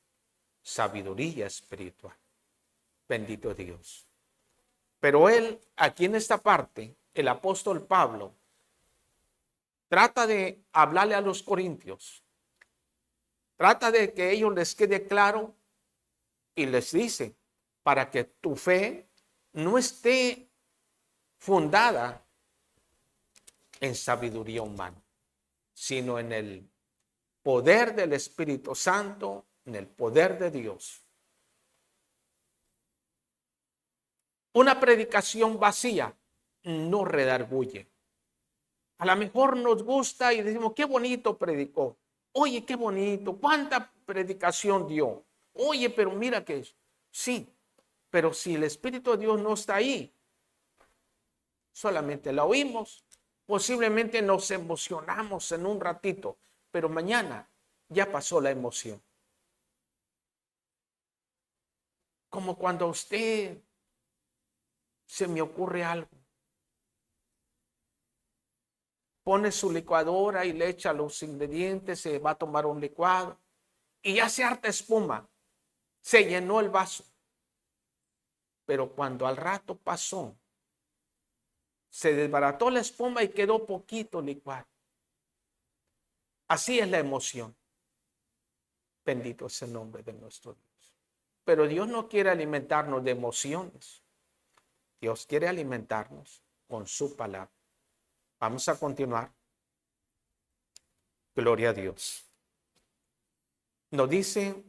sabiduría espiritual. Bendito Dios. Pero él, aquí en esta parte, el apóstol Pablo, trata de hablarle a los corintios. Trata de que a ellos les quede claro y les dice, para que tu fe no esté fundada en sabiduría humana, sino en el poder del Espíritu Santo, en el poder de Dios. Una predicación vacía no redarguye. A lo mejor nos gusta y decimos, qué bonito predicó. Oye, qué bonito, cuánta predicación dio. Oye, pero mira que es. Sí, pero si el Espíritu de Dios no está ahí, solamente la oímos, posiblemente nos emocionamos en un ratito, pero mañana ya pasó la emoción. Como cuando a usted se me ocurre algo. Pone su licuadora y le echa los ingredientes, se va a tomar un licuado y ya se harta espuma, se llenó el vaso. Pero cuando al rato pasó, se desbarató la espuma y quedó poquito licuado. Así es la emoción. Bendito es el nombre de nuestro Dios. Pero Dios no quiere alimentarnos de emociones. Dios quiere alimentarnos con su palabra. Vamos a continuar. Gloria a Dios. Nos dice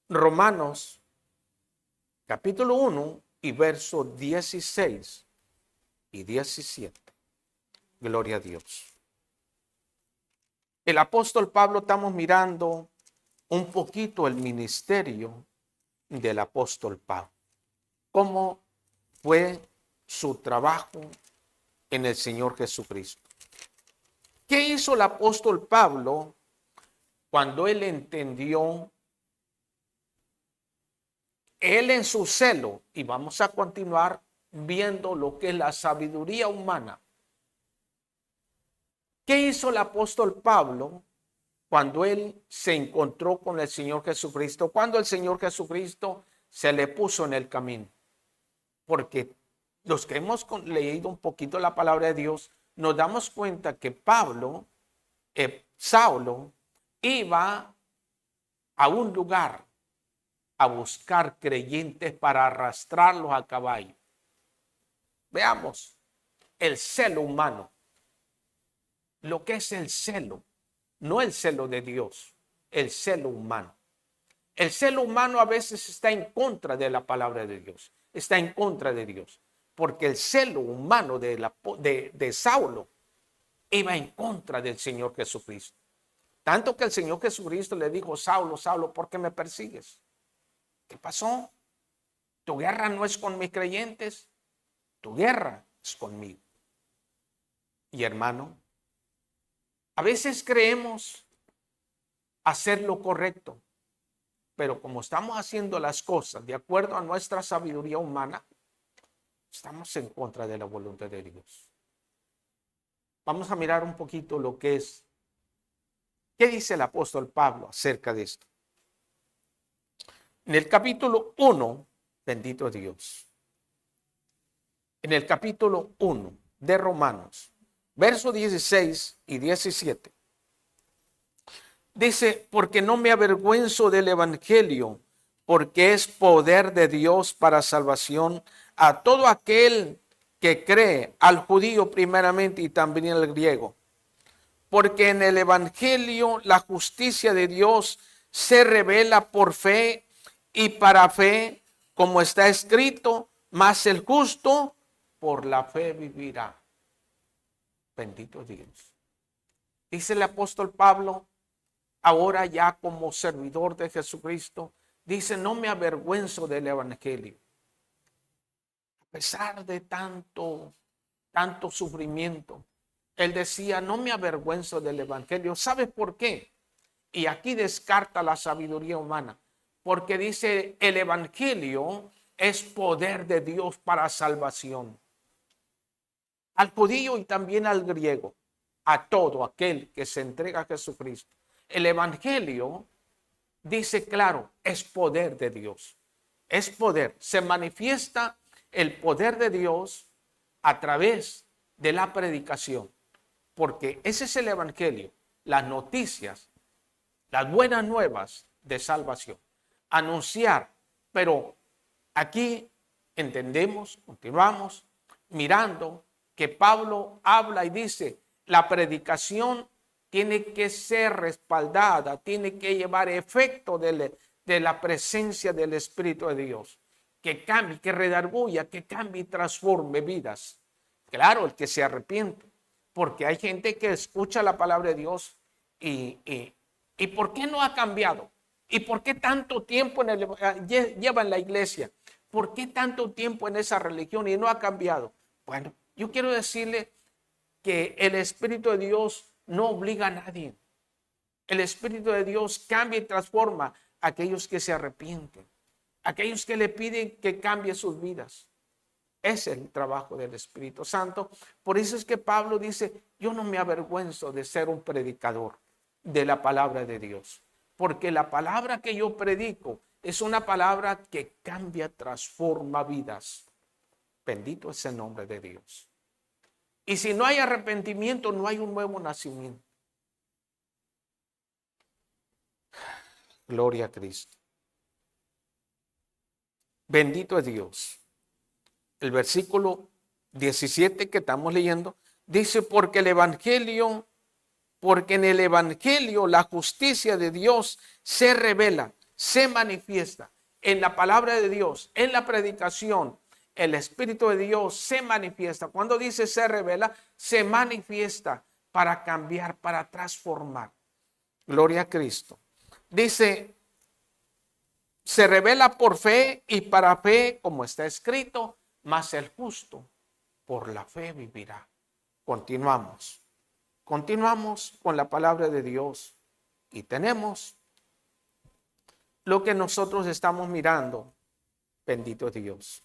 Romanos capítulo 1 y versos 16 y 17. Gloria a Dios. El apóstol Pablo, estamos mirando un poquito el ministerio del apóstol Pablo. Cómo fue su trabajo en el Señor Jesucristo. ¿Qué hizo el apóstol Pablo cuando él entendió? Él en su celo, y vamos a continuar viendo lo que es la sabiduría humana. ¿Qué hizo el apóstol Pablo cuando él se encontró con el Señor Jesucristo, cuando el Señor Jesucristo se le puso en el camino. Porque los que hemos leído un poquito la palabra de Dios, nos damos cuenta que Saulo, iba a un lugar a buscar creyentes para arrastrarlos a caballo. Veamos el celo humano. Lo que es el celo, no el celo de Dios, el celo humano. El celo humano a veces está en contra de la palabra de Dios, está en contra de Dios, porque el celo humano de Saulo iba en contra del Señor Jesucristo. Tanto que el Señor Jesucristo le dijo: Saulo, Saulo, ¿por qué me persigues? ¿Qué pasó? Tu guerra no es con mis creyentes, tu guerra es conmigo. Y hermano, a veces creemos hacer lo correcto, pero como estamos haciendo las cosas de acuerdo a nuestra sabiduría humana, estamos en contra de la voluntad de Dios. Vamos a mirar un poquito lo que es. ¿Qué dice el apóstol Pablo acerca de esto? En el capítulo 1, bendito Dios. En el capítulo 1 de Romanos, versos 16 y 17. Dice: porque no me avergüenzo del evangelio, porque es poder de Dios para salvación a todo aquel que cree, al judío primeramente y también al griego. Porque en el evangelio la justicia de Dios se revela por fe y para fe, como está escrito: mas el justo por la fe vivirá. Bendito Dios. Dice el apóstol Pablo, ahora ya como servidor de Jesucristo, dice: no me avergüenzo del evangelio. A pesar de tanto sufrimiento, él decía: no me avergüenzo del evangelio. ¿Sabes por qué? Y aquí descarta la sabiduría humana, porque dice: el evangelio es poder de Dios para salvación. Al judío y también al griego, a todo aquel que se entrega a Jesucristo. El evangelio, dice claro, es poder de Dios. Es poder. Se manifiesta el poder de Dios a través de la predicación. Porque ese es el evangelio, las noticias, las buenas nuevas de salvación. Anunciar, pero aquí entendemos, continuamos mirando que Pablo habla y dice: la predicación tiene que ser respaldada, tiene que llevar efecto de la presencia del Espíritu de Dios, que cambie, que redarguya, que cambie y transforme vidas. Claro, el que se arrepiente, porque hay gente que escucha la palabra de Dios y ¿por qué no ha cambiado? ¿Y por qué tanto tiempo lleva en la iglesia? ¿Por qué tanto tiempo en esa religión y no ha cambiado? Bueno, yo quiero decirle que el Espíritu de Dios no obliga a nadie. El Espíritu de Dios cambia y transforma a aquellos que se arrepienten, aquellos que le piden que cambie sus vidas. Ese es el trabajo del Espíritu Santo. Por eso es que Pablo dice: yo no me avergüenzo de ser un predicador de la palabra de Dios, porque la palabra que yo predico es una palabra que cambia, transforma vidas. Bendito es el nombre de Dios. Y si no hay arrepentimiento, no hay un nuevo nacimiento. Gloria a Cristo. Bendito es Dios. El versículo 17 que estamos leyendo dice: porque en el evangelio la justicia de Dios se revela, se manifiesta. En la palabra de Dios, en la predicación, el Espíritu de Dios se manifiesta. Cuando dice se revela, se manifiesta para cambiar, para transformar. Gloria a Cristo. Dice: se revela por fe y para fe, como está escrito: mas el justo por la fe vivirá. Continuamos con la palabra de Dios y tenemos lo que nosotros estamos mirando. Bendito Dios.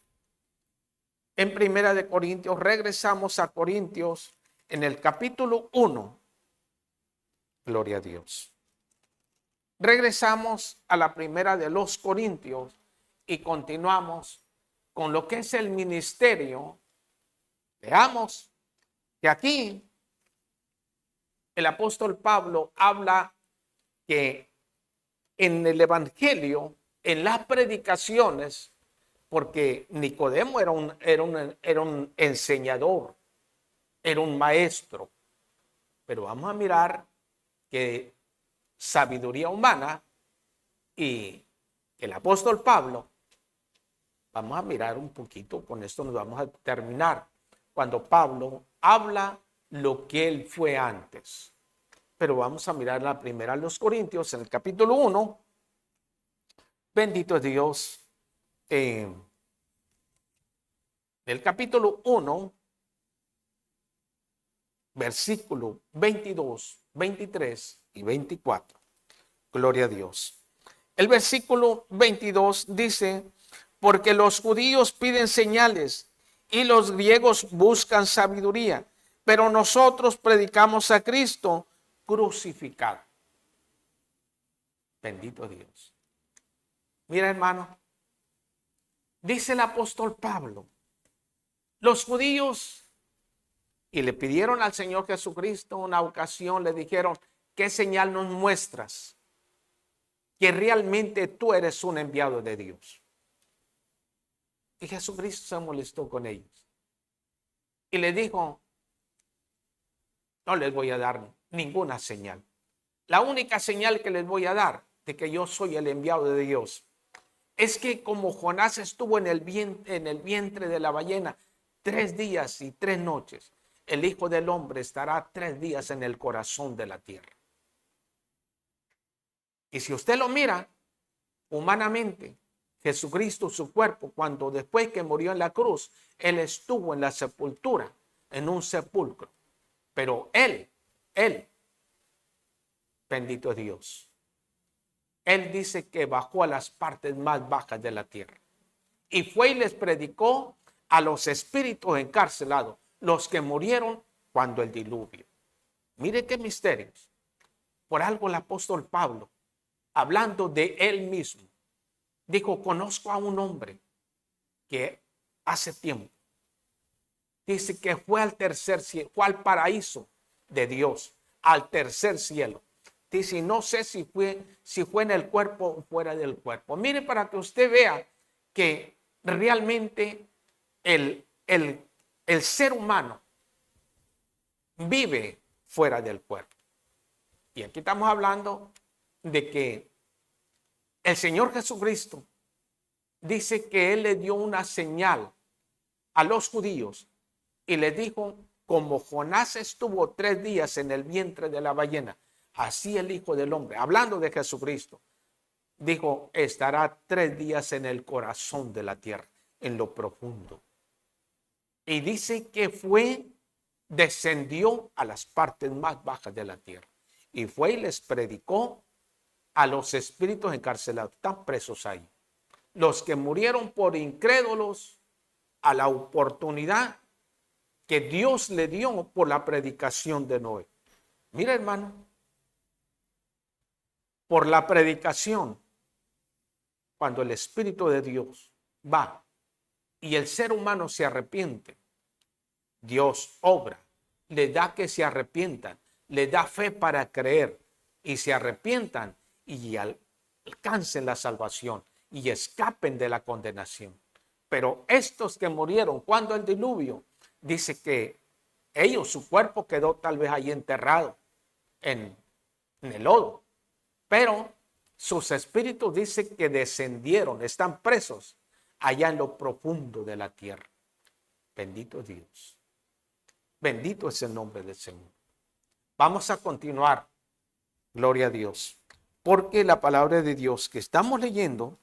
En Primera de Corintios, regresamos a Corintios en el capítulo 1. Gloria a Dios. regresamos a la primera de los Corintios y continuamos con lo que es el ministerio. Veamos que aquí el apóstol Pablo habla que en el evangelio, en las predicaciones, porque Nicodemo era un enseñador, era un maestro, pero vamos a mirar que sabiduría humana y el apóstol Pablo, vamos a mirar un poquito, con esto nos vamos a terminar, cuando Pablo habla lo que él fue antes. Pero vamos a mirar la primera a los Corintios, en el capítulo 1, bendito es Dios, el capítulo 1, versículo 22, 23 y 24. Gloria a Dios. El versículo 22 dice, porque los judíos piden señales y los griegos buscan sabiduría, pero nosotros predicamos a Cristo crucificado. Bendito Dios. Mira, hermano, dice el apóstol Pablo, los judíos, y le pidieron al Señor Jesucristo una ocasión, le dijeron, ¿qué señal nos muestras que realmente tú eres un enviado de Dios? Y Jesucristo se molestó con ellos y le dijo, no les voy a dar ninguna señal. La única señal que les voy a dar de que yo soy el enviado de Dios es que como Jonás estuvo en el vientre de la ballena 3 días y 3 noches, el Hijo del Hombre estará 3 días en el corazón de la tierra. Y si usted lo mira humanamente, Jesucristo, su cuerpo, cuando después que murió en la cruz, él estuvo en la sepultura, en un sepulcro. Pero él, bendito Dios, él dice que bajó a las partes más bajas de la tierra y fue y les predicó a los espíritus encarcelados, los que murieron cuando el diluvio. Mire qué misterios. Por algo el apóstol Pablo, hablando de él mismo, dijo, conozco a un hombre que hace tiempo, dice que fue al tercer cielo, fue al paraíso de Dios, al tercer cielo. Dice, no sé si fue en el cuerpo o fuera del cuerpo. Mire, para que usted vea que realmente el ser humano vive fuera del cuerpo. Y aquí estamos hablando de que el Señor Jesucristo dice que Él le dio una señal a los judíos y le dijo, como Jonás estuvo 3 días en el vientre de la ballena, así el Hijo del Hombre, hablando de Jesucristo, dijo, estará 3 días en el corazón de la tierra, en lo profundo. Y dice que descendió a las partes más bajas de la tierra y fue y les predicó a los espíritus encarcelados, están presos ahí. Los que murieron por incrédulos a la oportunidad que Dios le dio por la predicación de Noé. Mira, hermano, por la predicación, cuando el Espíritu de Dios va y el ser humano se arrepiente, Dios obra, le da que se arrepientan, le da fe para creer y se arrepientan y alcancen la salvación y escapen de la condenación. Pero estos que murieron cuando el diluvio, dice que su cuerpo quedó tal vez ahí enterrado en el lodo, pero sus espíritus dice que descendieron, están presos allá en lo profundo de la tierra. Bendito Dios. Bendito es el nombre del Señor. Vamos a continuar. Gloria a Dios. Porque la palabra de Dios que estamos leyendo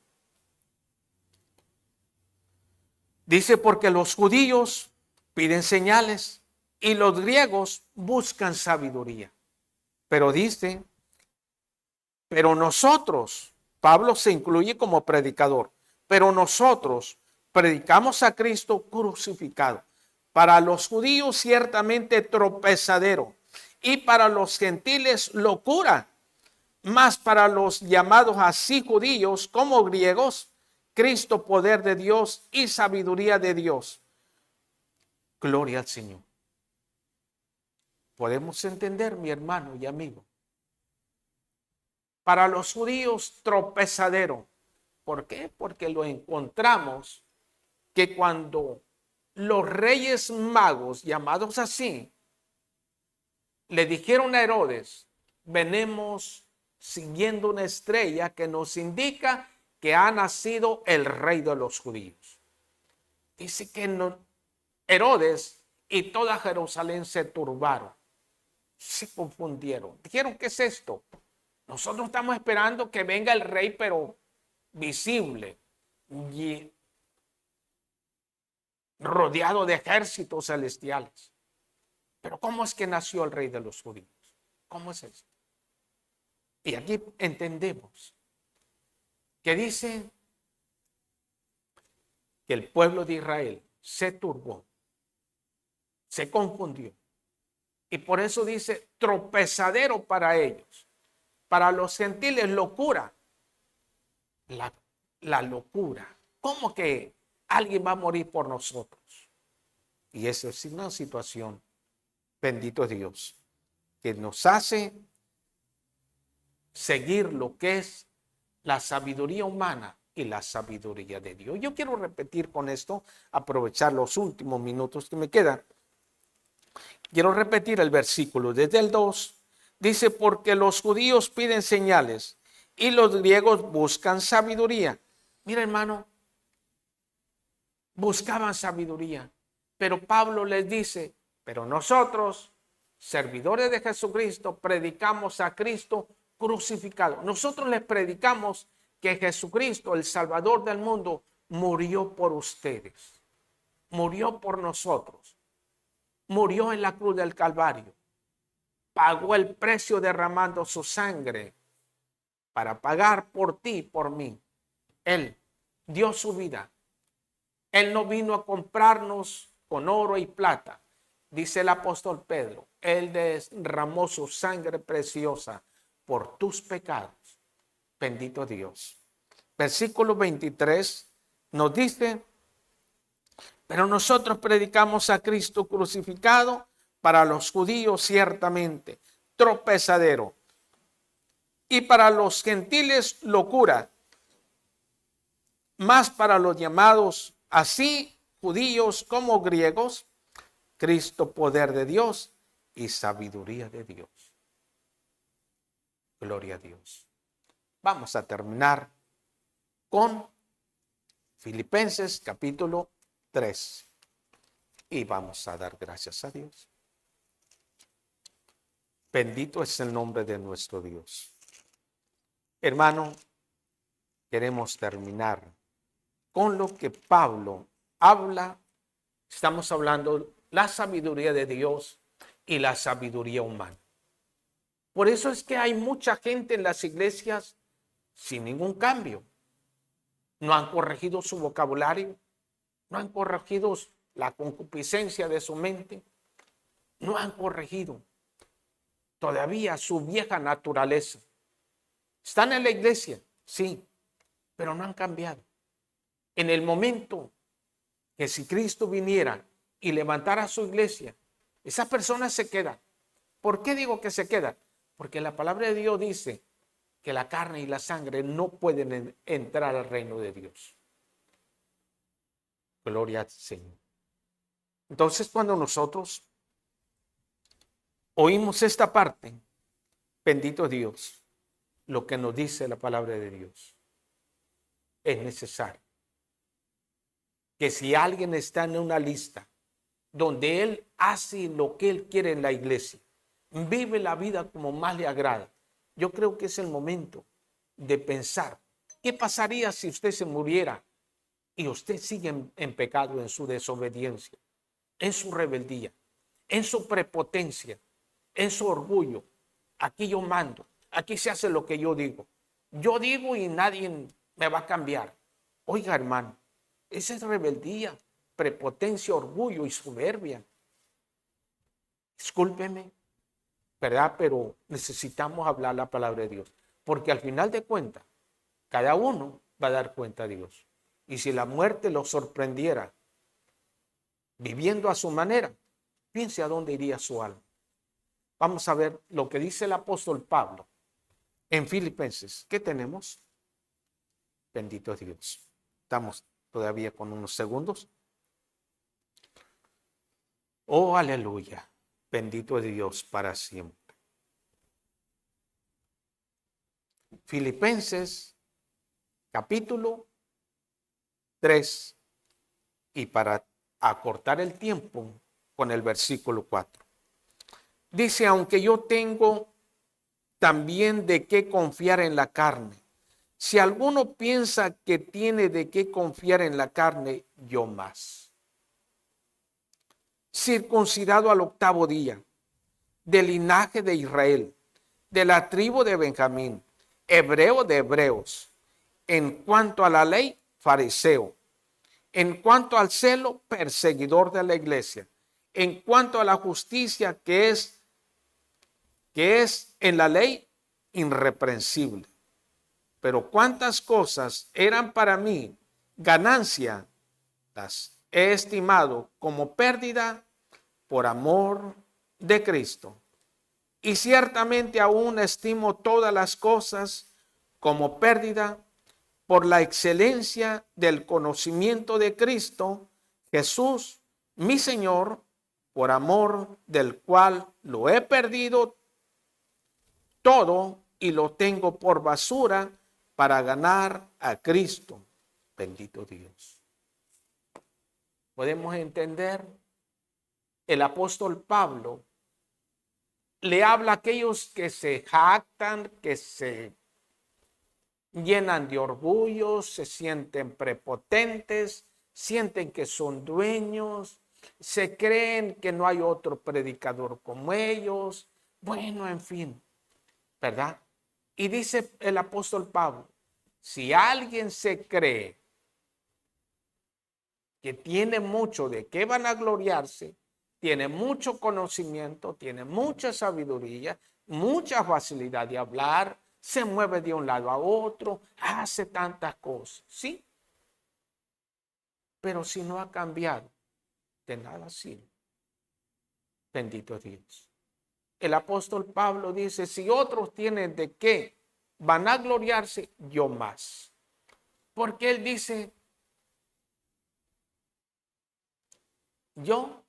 dice, porque los judíos piden señales y los griegos buscan sabiduría. Pero dice, pero nosotros, Pablo se incluye como predicador, pero nosotros predicamos a Cristo crucificado. Para los judíos ciertamente tropezadero y para los gentiles locura, Mas para los llamados así judíos como griegos, Cristo, poder de Dios y sabiduría de Dios. Gloria al Señor. Podemos entender, mi hermano y amigo. Para los judíos, tropezadero. ¿Por qué? Porque lo encontramos que cuando los reyes magos, llamados así, le dijeron a Herodes, venimos siguiendo una estrella que nos indica que ha nacido el rey de los judíos. Dice que Herodes y toda Jerusalén se turbaron, se confundieron. Dijeron, ¿qué es esto? Nosotros estamos esperando que venga el rey, pero visible, y rodeado de ejércitos celestiales. Pero ¿cómo es que nació el rey de los judíos? ¿Cómo es eso? Y aquí entendemos que dice que el pueblo de Israel se turbó, se confundió. Y por eso dice tropezadero para ellos. Para los gentiles, locura. La locura. ¿Cómo que alguien va a morir por nosotros? Y esa es una situación, bendito Dios, que nos hace seguir lo que es la sabiduría humana y la sabiduría de Dios. Yo quiero repetir con esto, aprovechar los últimos minutos que me quedan. Quiero repetir el versículo desde el 2. Dice, porque los judíos piden señales y los griegos buscan sabiduría. Mira, hermano, buscaban sabiduría, pero Pablo les dice, pero nosotros, servidores de Jesucristo, predicamos a Cristo crucificado. Nosotros les predicamos que Jesucristo, el Salvador del mundo, murió por ustedes, murió por nosotros, murió en la cruz del Calvario, pagó el precio derramando su sangre para pagar por ti y por mí. Él dio su vida. Él no vino a comprarnos con oro y plata. Dice el apóstol Pedro, Él derramó su sangre preciosa por tus pecados. Bendito Dios. Versículo 23 nos dice, pero nosotros predicamos a Cristo crucificado, para los judíos ciertamente tropezadero y para los gentiles locura, más para los llamados así judíos como griegos, Cristo poder de Dios y sabiduría de Dios. Gloria a Dios. Vamos a terminar con Filipenses capítulo 3 y vamos a dar gracias a Dios. Bendito es el nombre de nuestro Dios. Hermano, queremos terminar con lo que Pablo habla. Estamos hablando la sabiduría de Dios y la sabiduría humana. Por eso es que hay mucha gente en las iglesias sin ningún cambio. No han corregido su vocabulario, no han corregido la concupiscencia de su mente, no han corregido todavía su vieja naturaleza. Están en la iglesia, sí, pero no han cambiado. En el momento que si Cristo viniera y levantara su iglesia, esas personas se quedan. ¿Por qué digo que se quedan? Porque la palabra de Dios dice que la carne y la sangre no pueden entrar al reino de Dios. Gloria al Señor. Entonces, cuando nosotros oímos esta parte, bendito Dios, lo que nos dice la palabra de Dios, es necesario que si alguien está en una lista donde él hace lo que él quiere en la iglesia, vive la vida como más le agrada, yo creo que es el momento de pensar, ¿qué pasaría si usted se muriera y usted sigue en pecado, en su desobediencia, en su rebeldía, en su prepotencia, en su orgullo? Aquí yo mando, aquí se hace lo que yo digo. Yo digo y nadie me va a cambiar. Oiga, hermano, esa es rebeldía, prepotencia, orgullo y soberbia. Discúlpeme, ¿verdad? Pero necesitamos hablar la palabra de Dios. Porque al final de cuentas, cada uno va a dar cuenta a Dios. Y si la muerte lo sorprendiera viviendo a su manera, piense a dónde iría su alma. Vamos a ver lo que dice el apóstol Pablo en Filipenses. ¿Qué tenemos? Bendito es Dios. Estamos todavía con unos segundos. Oh, aleluya. Bendito es Dios para siempre. Filipenses capítulo 3, y para acortar el tiempo con el versículo 4. Dice, aunque yo tengo también de qué confiar en la carne. Si alguno piensa que tiene de qué confiar en la carne, yo más. Circuncidado al 8º día, del linaje de Israel, de la tribu de Benjamín, hebreo de hebreos, en cuanto a la ley, fariseo, en cuanto al celo, perseguidor de la iglesia, en cuanto a la justicia que es en la ley, irreprensible. Pero cuántas cosas eran para mí ganancia, las he estimado como pérdida por amor de Cristo. Y ciertamente aún estimo todas las cosas como pérdida por la excelencia del conocimiento de Cristo Jesús, mi Señor, por amor del cual lo he perdido todo y lo tengo por basura para ganar a Cristo. Bendito Dios. Podemos entender, el apóstol Pablo le habla a aquellos que se jactan, que se llenan de orgullo, se sienten prepotentes, sienten que son dueños, se creen que no hay otro predicador como ellos. Bueno, en fin, ¿verdad? Y dice el apóstol Pablo, si alguien se cree que tiene mucho de qué vanagloriarse, tiene mucho conocimiento, tiene mucha sabiduría, mucha facilidad de hablar, se mueve de un lado a otro, hace tantas cosas, ¿sí? Pero si no ha cambiado, de nada sirve. Bendito Dios. El apóstol Pablo dice, si otros tienen de qué vanagloriarse, yo más. Porque él dice, yo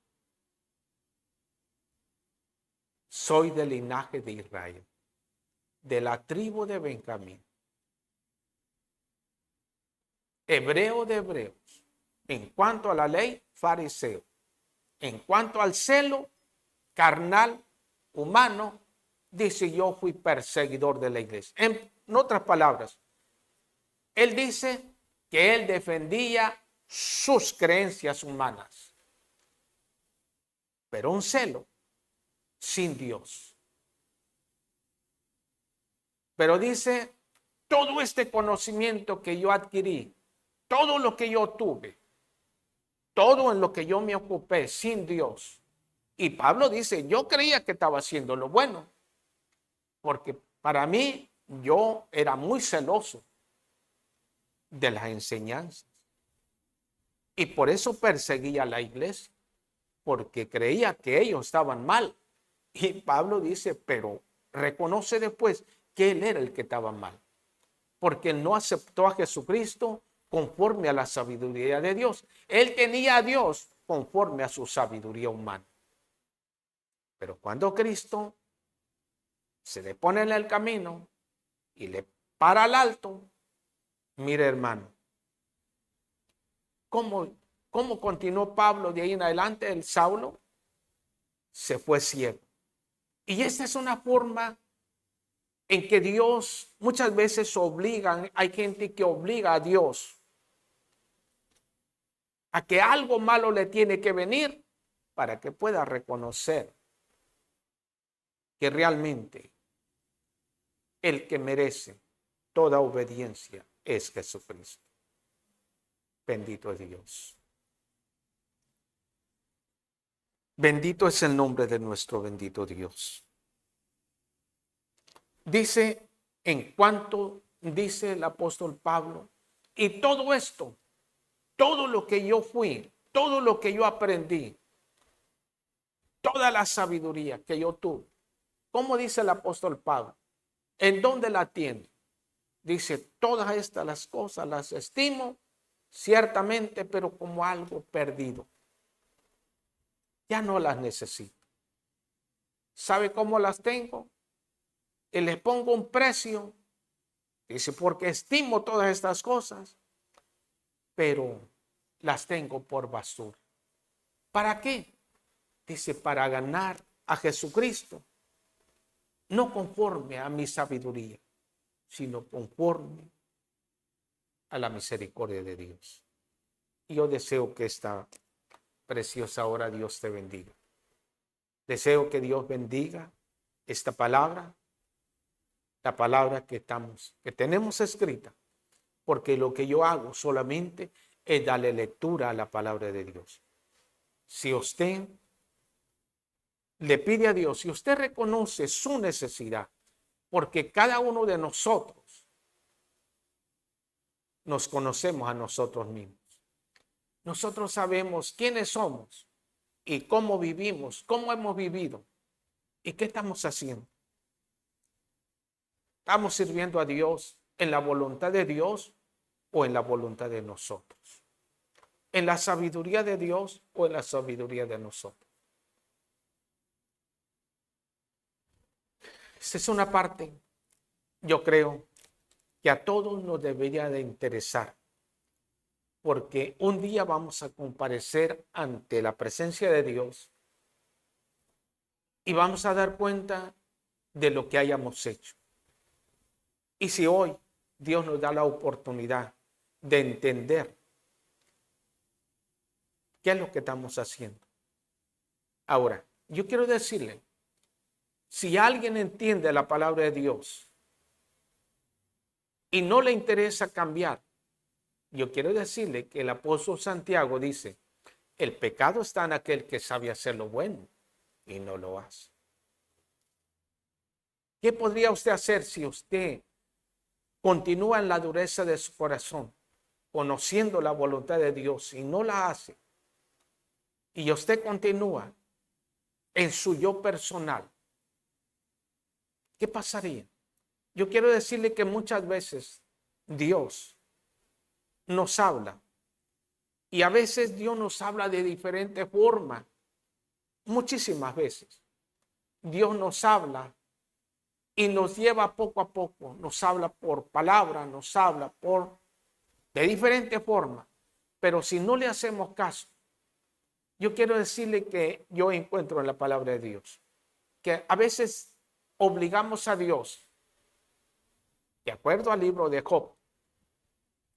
soy del linaje de Israel, de la tribu de Benjamín, hebreo de hebreos, en cuanto a la ley, fariseo, en cuanto al celo carnal, humano, dice, yo fui perseguidor de la iglesia. En otras palabras, él dice que él defendía sus creencias humanas, pero un celo sin Dios. Pero dice, todo este conocimiento que yo adquirí, todo lo que yo tuve, todo en lo que yo me ocupé sin Dios. Y Pablo dice, yo creía que estaba haciendo lo bueno, porque para mí yo era muy celoso de las enseñanzas. Y por eso perseguía a la iglesia, porque creía que ellos estaban mal. Y Pablo dice, pero reconoce después que él era el que estaba mal, porque él no aceptó a Jesucristo conforme a la sabiduría de Dios. Él tenía a Dios conforme a su sabiduría humana. Pero cuando Cristo se le pone en el camino y le para al alto, mire hermano, ¿cómo continuó Pablo de ahí en adelante? El Saulo se fue ciego. Y esta es una forma en que Dios muchas veces obliga, hay gente que obliga a Dios a que algo malo le tiene que venir para que pueda reconocer que realmente el que merece toda obediencia es Jesucristo. Bendito es Dios. Bendito es el nombre de nuestro bendito Dios. Dice en cuanto dice el apóstol Pablo, y todo esto, todo lo que yo fui, todo lo que yo aprendí, toda la sabiduría que yo tuve, ¿cómo dice el apóstol Pablo? ¿En dónde la tiene? Dice, todas estas las cosas las estimo ciertamente, pero como algo perdido. Ya no las necesito. ¿Sabe cómo las tengo? Y les pongo un precio. Dice, porque estimo todas estas cosas, pero las tengo por basura. ¿Para qué? Dice, para ganar a Jesucristo, no conforme a mi sabiduría, sino conforme a la misericordia de Dios. Y yo deseo que esta preciosa hora Dios te bendiga. Deseo que Dios bendiga esta palabra, la palabra que tenemos escrita, porque lo que yo hago solamente es darle lectura a la palabra de Dios. Si usted le pide a Dios, si usted reconoce su necesidad, porque cada uno de nosotros nos conocemos a nosotros mismos. Nosotros sabemos quiénes somos y cómo vivimos, cómo hemos vivido y qué estamos haciendo. ¿Estamos sirviendo a Dios en la voluntad de Dios o en la voluntad de nosotros? ¿En la sabiduría de Dios o en la sabiduría de nosotros? Esa es una parte, yo creo, que a todos nos debería de interesar, porque un día vamos a comparecer ante la presencia de Dios y vamos a dar cuenta de lo que hayamos hecho. Y si hoy Dios nos da la oportunidad de entender qué es lo que estamos haciendo. Ahora, yo quiero decirle, si alguien entiende la palabra de Dios y no le interesa cambiar, yo quiero decirle que el apóstol Santiago dice, el pecado está en aquel que sabe hacer lo bueno y no lo hace. ¿Qué podría usted hacer si usted continúa en la dureza de su corazón, conociendo la voluntad de Dios y no la hace? Y usted continúa en su yo personal. ¿Qué pasaría? Yo quiero decirle que muchas veces Dios nos habla y a veces Dios nos habla de diferentes formas. Muchísimas veces Dios nos habla y nos lleva poco a poco, nos habla por palabra, nos habla de diferentes formas, pero si no le hacemos caso, yo quiero decirle que yo encuentro en la palabra de Dios que a veces obligamos a Dios, de acuerdo al libro de Job,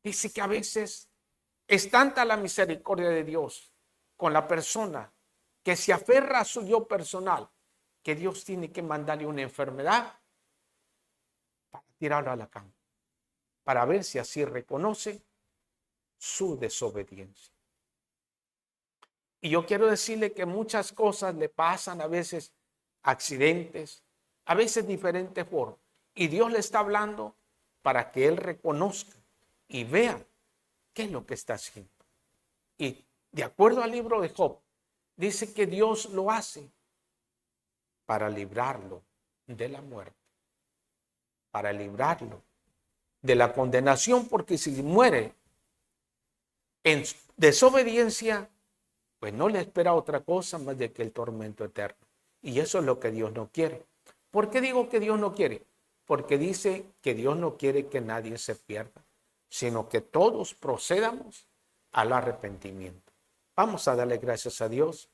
dice que a veces es tanta la misericordia de Dios con la persona que se aferra a su yo personal, que Dios tiene que mandarle una enfermedad para tirarlo a la cama, para ver si así reconoce su desobediencia. Y yo quiero decirle que muchas cosas le pasan, a veces accidentes, a veces diferentes formas. Y Dios le está hablando para que él reconozca y vea qué es lo que está haciendo. Y de acuerdo al libro de Job, dice que Dios lo hace para librarlo de la muerte, para librarlo de la condenación, porque si muere en desobediencia, pues no le espera otra cosa más de que el tormento eterno. Y eso es lo que Dios no quiere. ¿Por qué digo que Dios no quiere? Porque dice que Dios no quiere que nadie se pierda, sino que todos procedamos al arrepentimiento. Vamos a darle gracias a Dios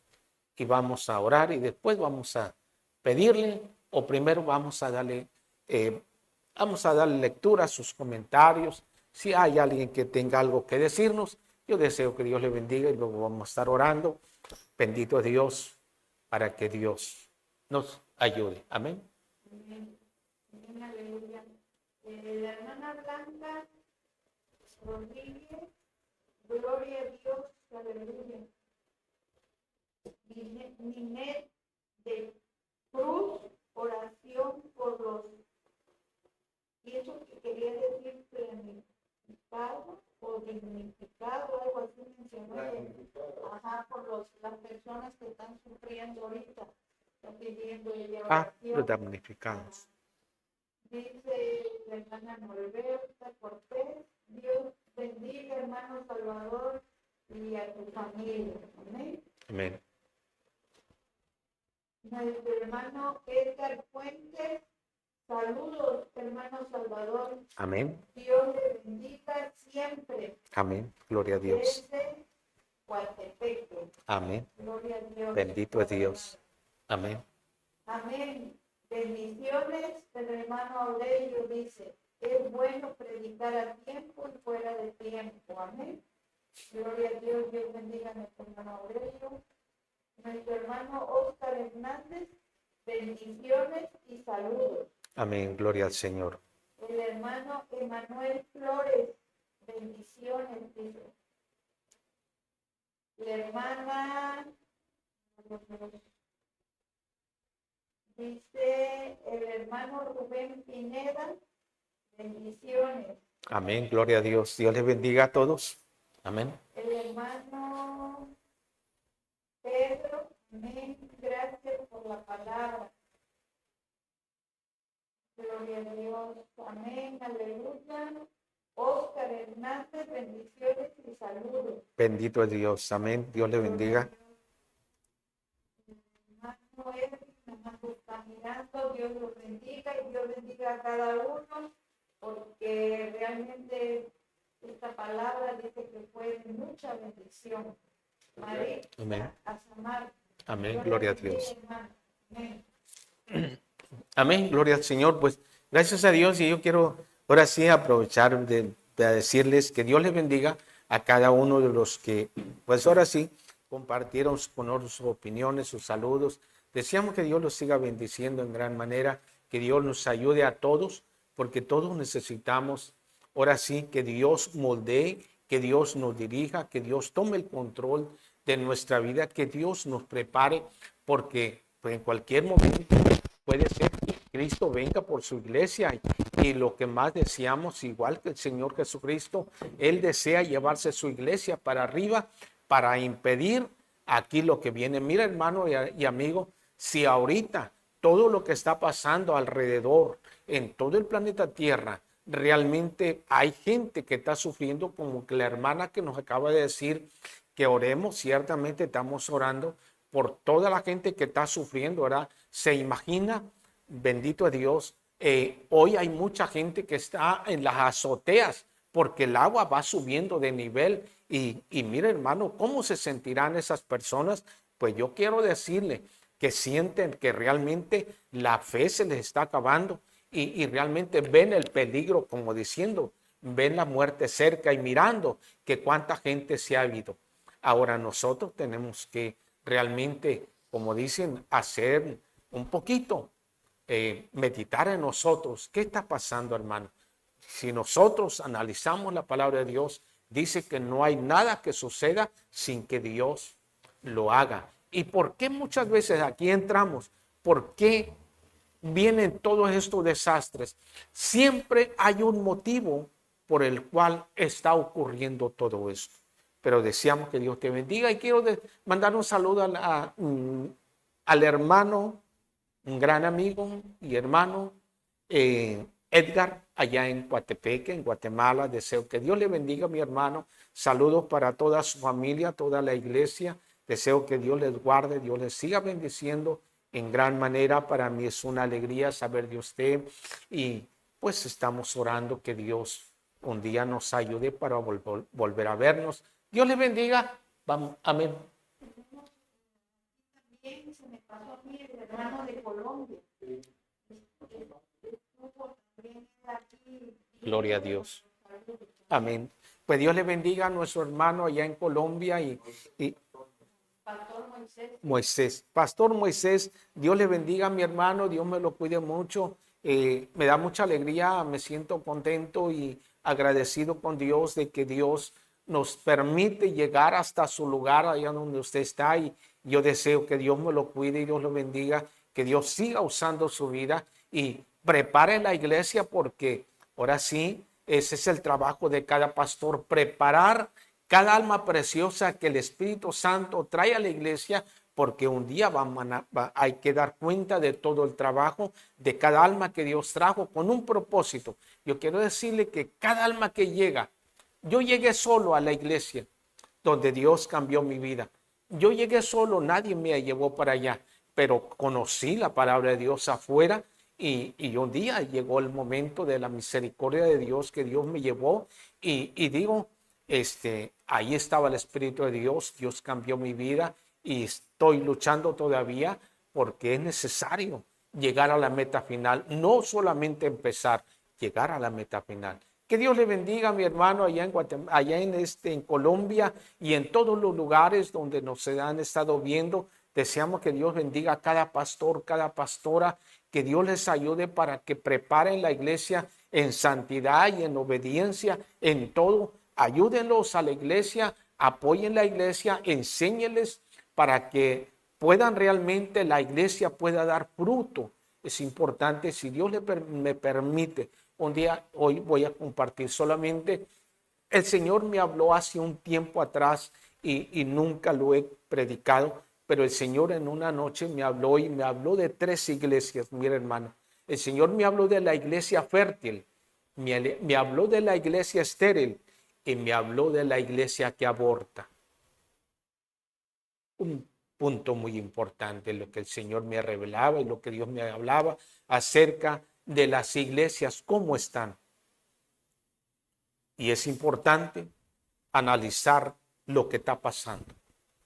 y vamos a orar y después vamos a pedirle, o primero vamos a darle lectura a sus comentarios. Si hay alguien que tenga algo que decirnos, yo deseo que Dios le bendiga y luego vamos a estar orando. Bendito es Dios para que Dios nos ayude. Amén. Amén, aleluya. La hermana Blanca Rodríguez, gloria a Dios, aleluya. Ninet de Cruz, oración por los que están sufriendo ahorita. Están pidiendo ella Los oración. damnificados. Dice la hermana Norberta Cortés, Dios bendiga, hermano Salvador, y a tu familia. Amén. Amén. Nuestro hermano Edgar Fuentes, saludos, hermano Salvador. Amén. Dios le bendiga siempre. Amén. Gloria a Dios. Desde Coatepeque. Amén. Gloria a Dios. Bendito es Dios. Amén. Amén. Bendiciones. El hermano Aurelio dice, es bueno predicar a tiempo y fuera de tiempo. Amén. Gloria a Dios. Dios bendiga a nuestro hermano Aurelio. Nuestro hermano Oscar Hernández, bendiciones y saludos. Amén. Gloria al Señor. El hermano Emanuel Flores, bendiciones, dice. La hermana, dice el hermano Rubén Pineda, bendiciones. Amén. Gloria a Dios. Dios les bendiga a todos. Amén. El hermano Pedro, amén, gracias por la palabra. Gloria a Dios, amén, aleluya. Oscar Hernández, bendiciones y saludos. Bendito es Dios. Amén. Dios les bendiga. Hermano Edwin, nomás está mirando, Dios los bendiga y Dios bendiga a cada uno, porque realmente esta palabra dice que fue de mucha bendición. María, Amén. a Samar. Amén. Gloria a Dios. Hermano. Amén. Amén, gloria al Señor. Pues gracias a Dios, y yo quiero ahora sí aprovechar de decirles que Dios les bendiga a cada uno de los que, pues ahora sí, compartieron con nosotros sus opiniones, sus saludos. Deseamos que Dios los siga bendiciendo en gran manera, que Dios nos ayude a todos, porque todos necesitamos, ahora sí, que Dios moldee, que Dios nos dirija, que Dios tome el control de nuestra vida, que Dios nos prepare, porque pues, en cualquier momento puede ser que Cristo venga por su iglesia y lo que más deseamos, igual que el Señor Jesucristo, Él desea llevarse su iglesia para arriba para impedir aquí lo que viene. Mira, hermano y amigo, si ahorita todo lo que está pasando alrededor en todo el planeta Tierra, realmente hay gente que está sufriendo, como que la hermana que nos acaba de decir que oremos, ciertamente estamos orando por toda la gente que está sufriendo, ¿verdad? Se imagina, bendito es Dios, hoy hay mucha gente que está en las azoteas porque el agua va subiendo de nivel y mira, hermano, ¿cómo se sentirán esas personas? Pues yo quiero decirle que sienten que realmente la fe se les está acabando y realmente ven el peligro, como diciendo, ven la muerte cerca y mirando que cuánta gente se ha ido. Ahora nosotros tenemos que realmente, como dicen, hacer un poquito, meditar en nosotros. ¿Qué está pasando, hermano? Si nosotros analizamos la palabra de Dios, dice que no hay nada que suceda sin que Dios lo haga. ¿Y por qué muchas veces aquí entramos? ¿Por qué vienen todos estos desastres? Siempre hay un motivo por el cual está ocurriendo todo esto. Pero deseamos que Dios te bendiga y quiero mandar un saludo al hermano, un gran amigo y hermano, Edgar, allá en Coatepeque, en Guatemala. Deseo que Dios le bendiga, mi hermano. Saludos para toda su familia, toda la iglesia. Deseo que Dios les guarde, Dios les siga bendiciendo en gran manera. Para mí es una alegría saber de usted y pues estamos orando que Dios un día nos ayude para volver a vernos. Dios les bendiga. Vamos, amén. También se me pasó a mí el hermano de Colombia. Gloria a Dios. Amén. Pues Dios le bendiga a nuestro hermano allá en Colombia y Pastor Moisés. Moisés. Pastor Moisés, Dios le bendiga a mi hermano, Dios me lo cuide mucho. Me da mucha alegría, me siento contento y agradecido con Dios de que Dios nos permite llegar hasta su lugar, allá donde usted está, y yo deseo que Dios me lo cuide y Dios lo bendiga, que Dios siga usando su vida y prepare la iglesia, porque ahora sí, ese es el trabajo de cada pastor, preparar cada alma preciosa que el Espíritu Santo trae a la iglesia porque un día hay que dar cuenta de todo el trabajo, de cada alma que Dios trajo con un propósito. Yo quiero decirle que cada alma que llega, yo llegué solo a la iglesia donde Dios cambió mi vida. Yo llegué solo, nadie me llevó para allá, pero conocí la palabra de Dios afuera y un día llegó el momento de la misericordia de Dios que Dios me llevó y digo, ahí estaba el Espíritu de Dios, Dios cambió mi vida y estoy luchando todavía porque es necesario llegar a la meta final, no solamente empezar, llegar a la meta final. Que Dios le bendiga a mi hermano allá en Guatemala, allá en Colombia y en todos los lugares donde nos han estado viendo. Deseamos que Dios bendiga a cada pastor, cada pastora, que Dios les ayude para que preparen la iglesia en santidad y en obediencia, en todo. Ayúdenlos a la iglesia, apoyen la iglesia, enséñenles para que puedan realmente, la iglesia pueda dar fruto. Es importante, si Dios me permite, un día, hoy voy a compartir solamente, el Señor me habló hace un tiempo atrás y nunca lo he predicado, pero el Señor en una noche me habló y me habló de 3 iglesias, mira hermano. El Señor me habló de la iglesia fértil, me habló de la iglesia estéril y me habló de la iglesia que aborta. Un punto muy importante, lo que el Señor me revelaba y lo que Dios me hablaba acerca de las iglesias, cómo están. Y es importante analizar lo que está pasando.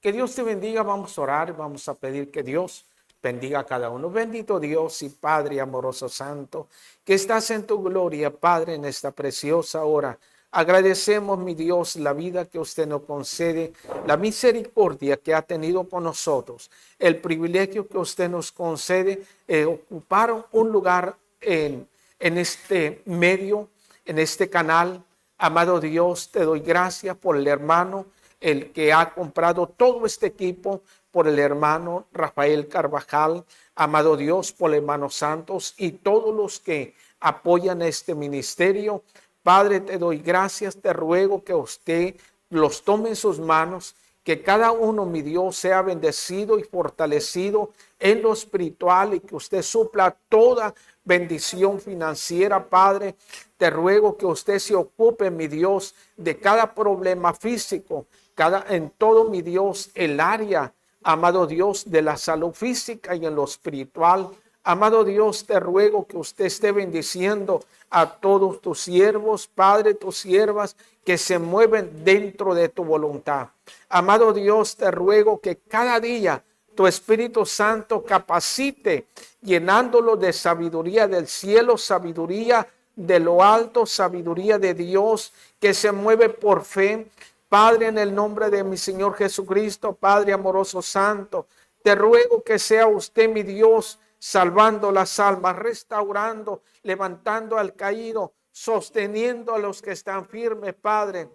Que Dios te bendiga, vamos a orar, vamos a pedir que Dios bendiga a cada uno. Bendito Dios y Padre amoroso santo, que estás en tu gloria, Padre, en esta preciosa hora. Agradecemos, mi Dios, la vida que usted nos concede, la misericordia que ha tenido con nosotros, el privilegio que usted nos concede, ocupar un lugar en este medio, en este canal. Amado Dios, te doy gracias por el hermano, el que ha comprado todo este equipo, por el hermano Rafael Carvajal, amado Dios, por el hermano Santos y todos los que apoyan este ministerio. Padre, te doy gracias, te ruego que usted los tome en sus manos, que cada uno, mi Dios, sea bendecido y fortalecido en lo espiritual y que usted supla toda bendición financiera, Padre. Te ruego que usted se ocupe, mi Dios, de cada problema físico, en todo, mi Dios, el área, amado Dios, de la salud física y en lo espiritual. Amado Dios, te ruego que usted esté bendiciendo a todos tus siervos, Padre, tus siervas que se mueven dentro de tu voluntad. Amado Dios, te ruego que cada día tu Espíritu Santo capacite, llenándolo de sabiduría del cielo, sabiduría de lo alto, sabiduría de Dios que se mueve por fe. Padre, en el nombre de mi Señor Jesucristo, Padre amoroso santo, te ruego que sea usted, mi Dios, salvando las almas, restaurando, levantando al caído, sosteniendo a los que están firmes, Padre.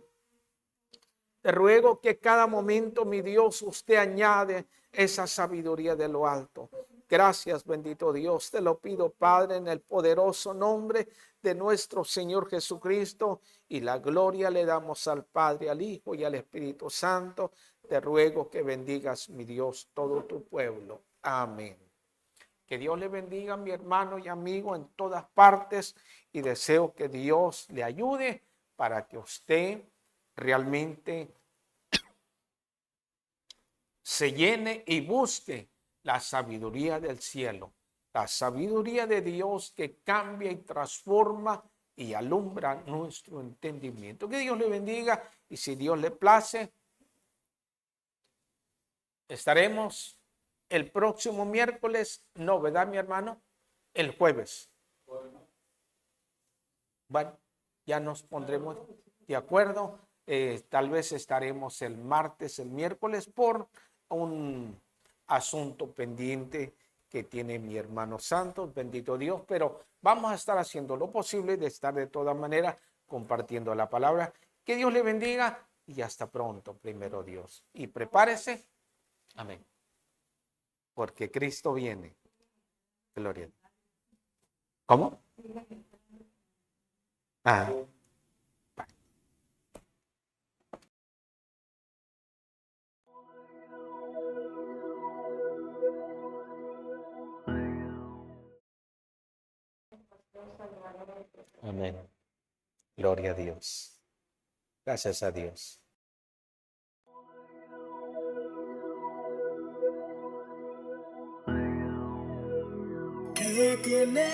Te ruego que cada momento, mi Dios, usted añade esa sabiduría de lo alto. Gracias, bendito Dios. Te lo pido, Padre, en el poderoso nombre de nuestro Señor Jesucristo. Y la gloria le damos al Padre, al Hijo y al Espíritu Santo. Te ruego que bendigas, mi Dios, todo tu pueblo. Amén. Que Dios le bendiga a mi hermano y amigo en todas partes. Y deseo que Dios le ayude para que usted realmente se llene y busque la sabiduría del cielo, la sabiduría de Dios que cambia y transforma y alumbra nuestro entendimiento. Que Dios le bendiga y si Dios le place, estaremos el próximo miércoles, no, ¿verdad, mi hermano? El jueves. Bueno, ya nos pondremos de acuerdo. Tal vez estaremos el martes, el miércoles por un asunto pendiente que tiene mi hermano Santos, bendito Dios, pero vamos a estar haciendo lo posible de estar de todas maneras compartiendo la palabra. Que Dios le bendiga y hasta pronto, primero Dios. Y prepárese, amén, porque Cristo viene. Gloria. ¿Cómo? Ah. Amén. Gloria a Dios. Gracias a Dios. Que tiene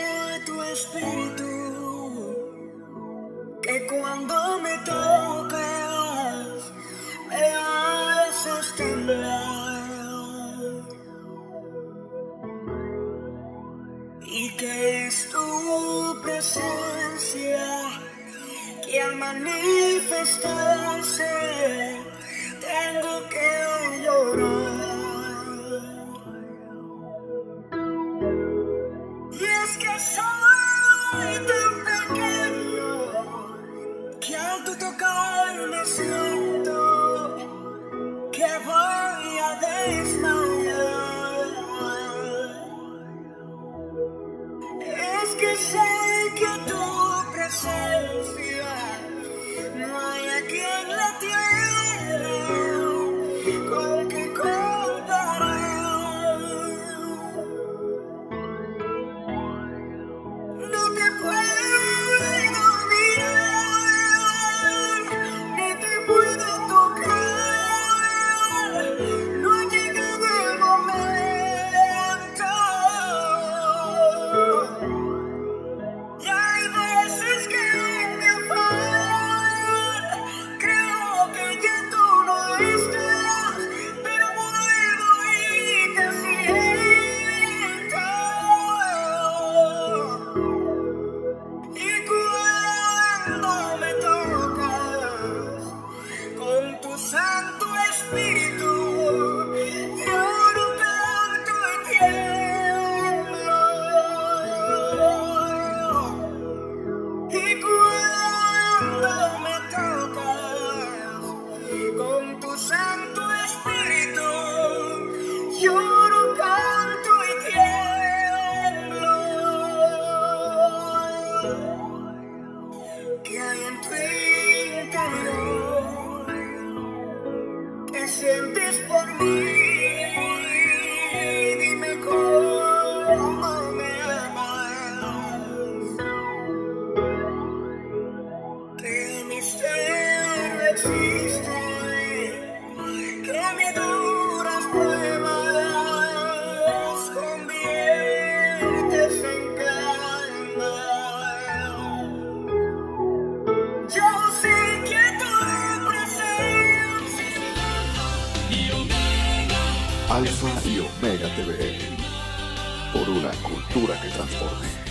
tu espíritu, que cuando me tocas me haces temblar, y que es tu presencia que al manifestarse tengo que llorar. Y es que soy tan pequeño que al tu tocarme siento que voy a desmayar. Es que sé que tu presencia no hay aquí en la tierra con que comparar. No te puedo mirar, ni te puedo tocar, no ha llegado el momento. Y hay veces que me afán, creo que ya tú no estás, pero vuelvo y te siento. Y cuando me tocas con tu Santo Espíritu, lloro, canto y tiemblo. Y cuando me tocas con tu Santo Espíritu, lloro, canto y tiemblo. ¿Qué hay en tu interior? ¿Qué sientes por mí? Dime cómo me amas. ¿Qué misterio existe que me duras pruebas conviertes en calma? Yo sé que tu presencia Alfa y Omega TV. Por una cultura que transforme.